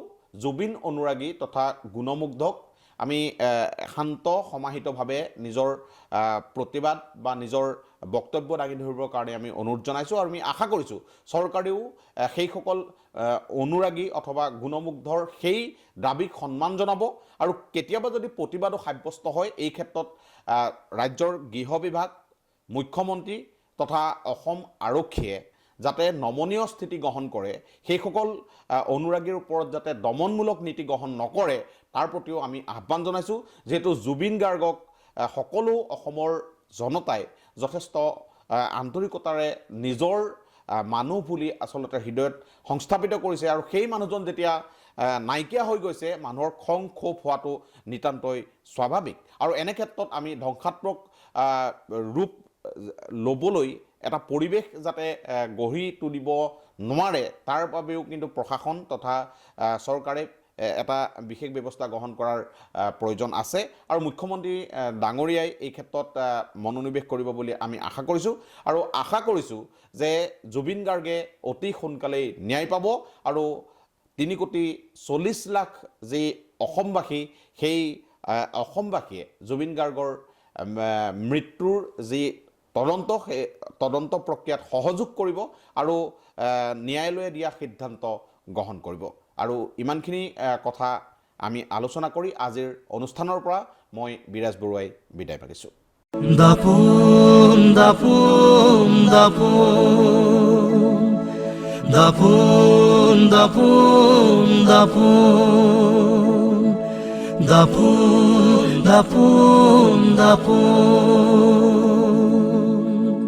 জুবিন অনুৰাগী তথা গুণমুগ্ধক আমি শান্ত সমাহিতভাৱে নিজৰ প্ৰতিবাদ বা নিজৰ বক্তব্য দাঙি ধৰিবৰ কাৰণে আমি অনুৰোধ জনাইছোঁ আৰু আমি আশা কৰিছোঁ চৰকাৰেও সেইসকল অনুৰাগী অথবা গুণমুগ্ধৰ সেই দাবীক সন্মান জনাব আৰু কেতিয়াবা যদি প্ৰতিবাদো সাব্যস্ত হয় এই ক্ষেত্ৰত ৰাজ্যৰ গৃহ বিভাগ মুখ্যমন্ত্ৰী তথা অসম আৰক্ষীয়ে যাতে নমনীয় স্থিতি গ্ৰহণ কৰে, সেইসকল অনুৰাগীৰ ওপৰত যাতে দমনমূলক নীতি গ্ৰহণ নকৰে, তাৰ প্ৰতিও আমি আহ্বান জনাইছোঁ। যিহেতু জুবিন গাৰ্গক সকলো অসমৰ জনতাই যথেষ্ট আন্তৰিকতাৰে নিজৰ মানুহ বুলি আচলতে হৃদয়ত সংস্থাপিত কৰিছে, আৰু সেই মানুহজন যেতিয়া নাইকিয়া হৈ গৈছে, মানুহৰ খং ক্ষোভ হোৱাটো নিতান্তই স্বাভাৱিক। আৰু এনে ক্ষেত্ৰত আমি ধ্বংসাত্মক ৰূপ ল'বলৈ এটা পৰিৱেশ যাতে গঢ়ি তুলিব নোৱাৰে, তাৰ বাবেও কিন্তু প্ৰশাসন তথা চৰকাৰে এটা বিশেষ ব্যৱস্থা গ্ৰহণ কৰাৰ প্ৰয়োজন আছে, আৰু মুখ্যমন্ত্ৰী ডাঙৰীয়াই এই ক্ষেত্ৰত মনোনিৱেশ কৰিব বুলি আমি আশা কৰিছোঁ। আৰু আশা কৰিছোঁ যে জুবিন গাৰ্গে অতি সোনকালেই ন্যায় পাব, আৰু 3,40,00,000 যি অসমবাসী, সেই অসমবাসীয়ে জুবিন গাৰ্গৰ মৃত্যুৰ যি তদন্ত, সেই তদন্ত প্ৰক্ৰিয়াত সহযোগ কৰিব আৰু ন্যায়ালয়ে দিয়া সিদ্ধান্ত গ্ৰহণ কৰিব। আৰু ইমানখিনি কথা আমি আলোচনা কৰি আজিৰ অনুষ্ঠানৰ পৰা মই বিৰাজ বৰুৱাই বিদায় মাগিছোঁ। দাপোন দাপোন দাপোন দাপোন দাপোন দাপোন দাপোন দাপোন দাপোন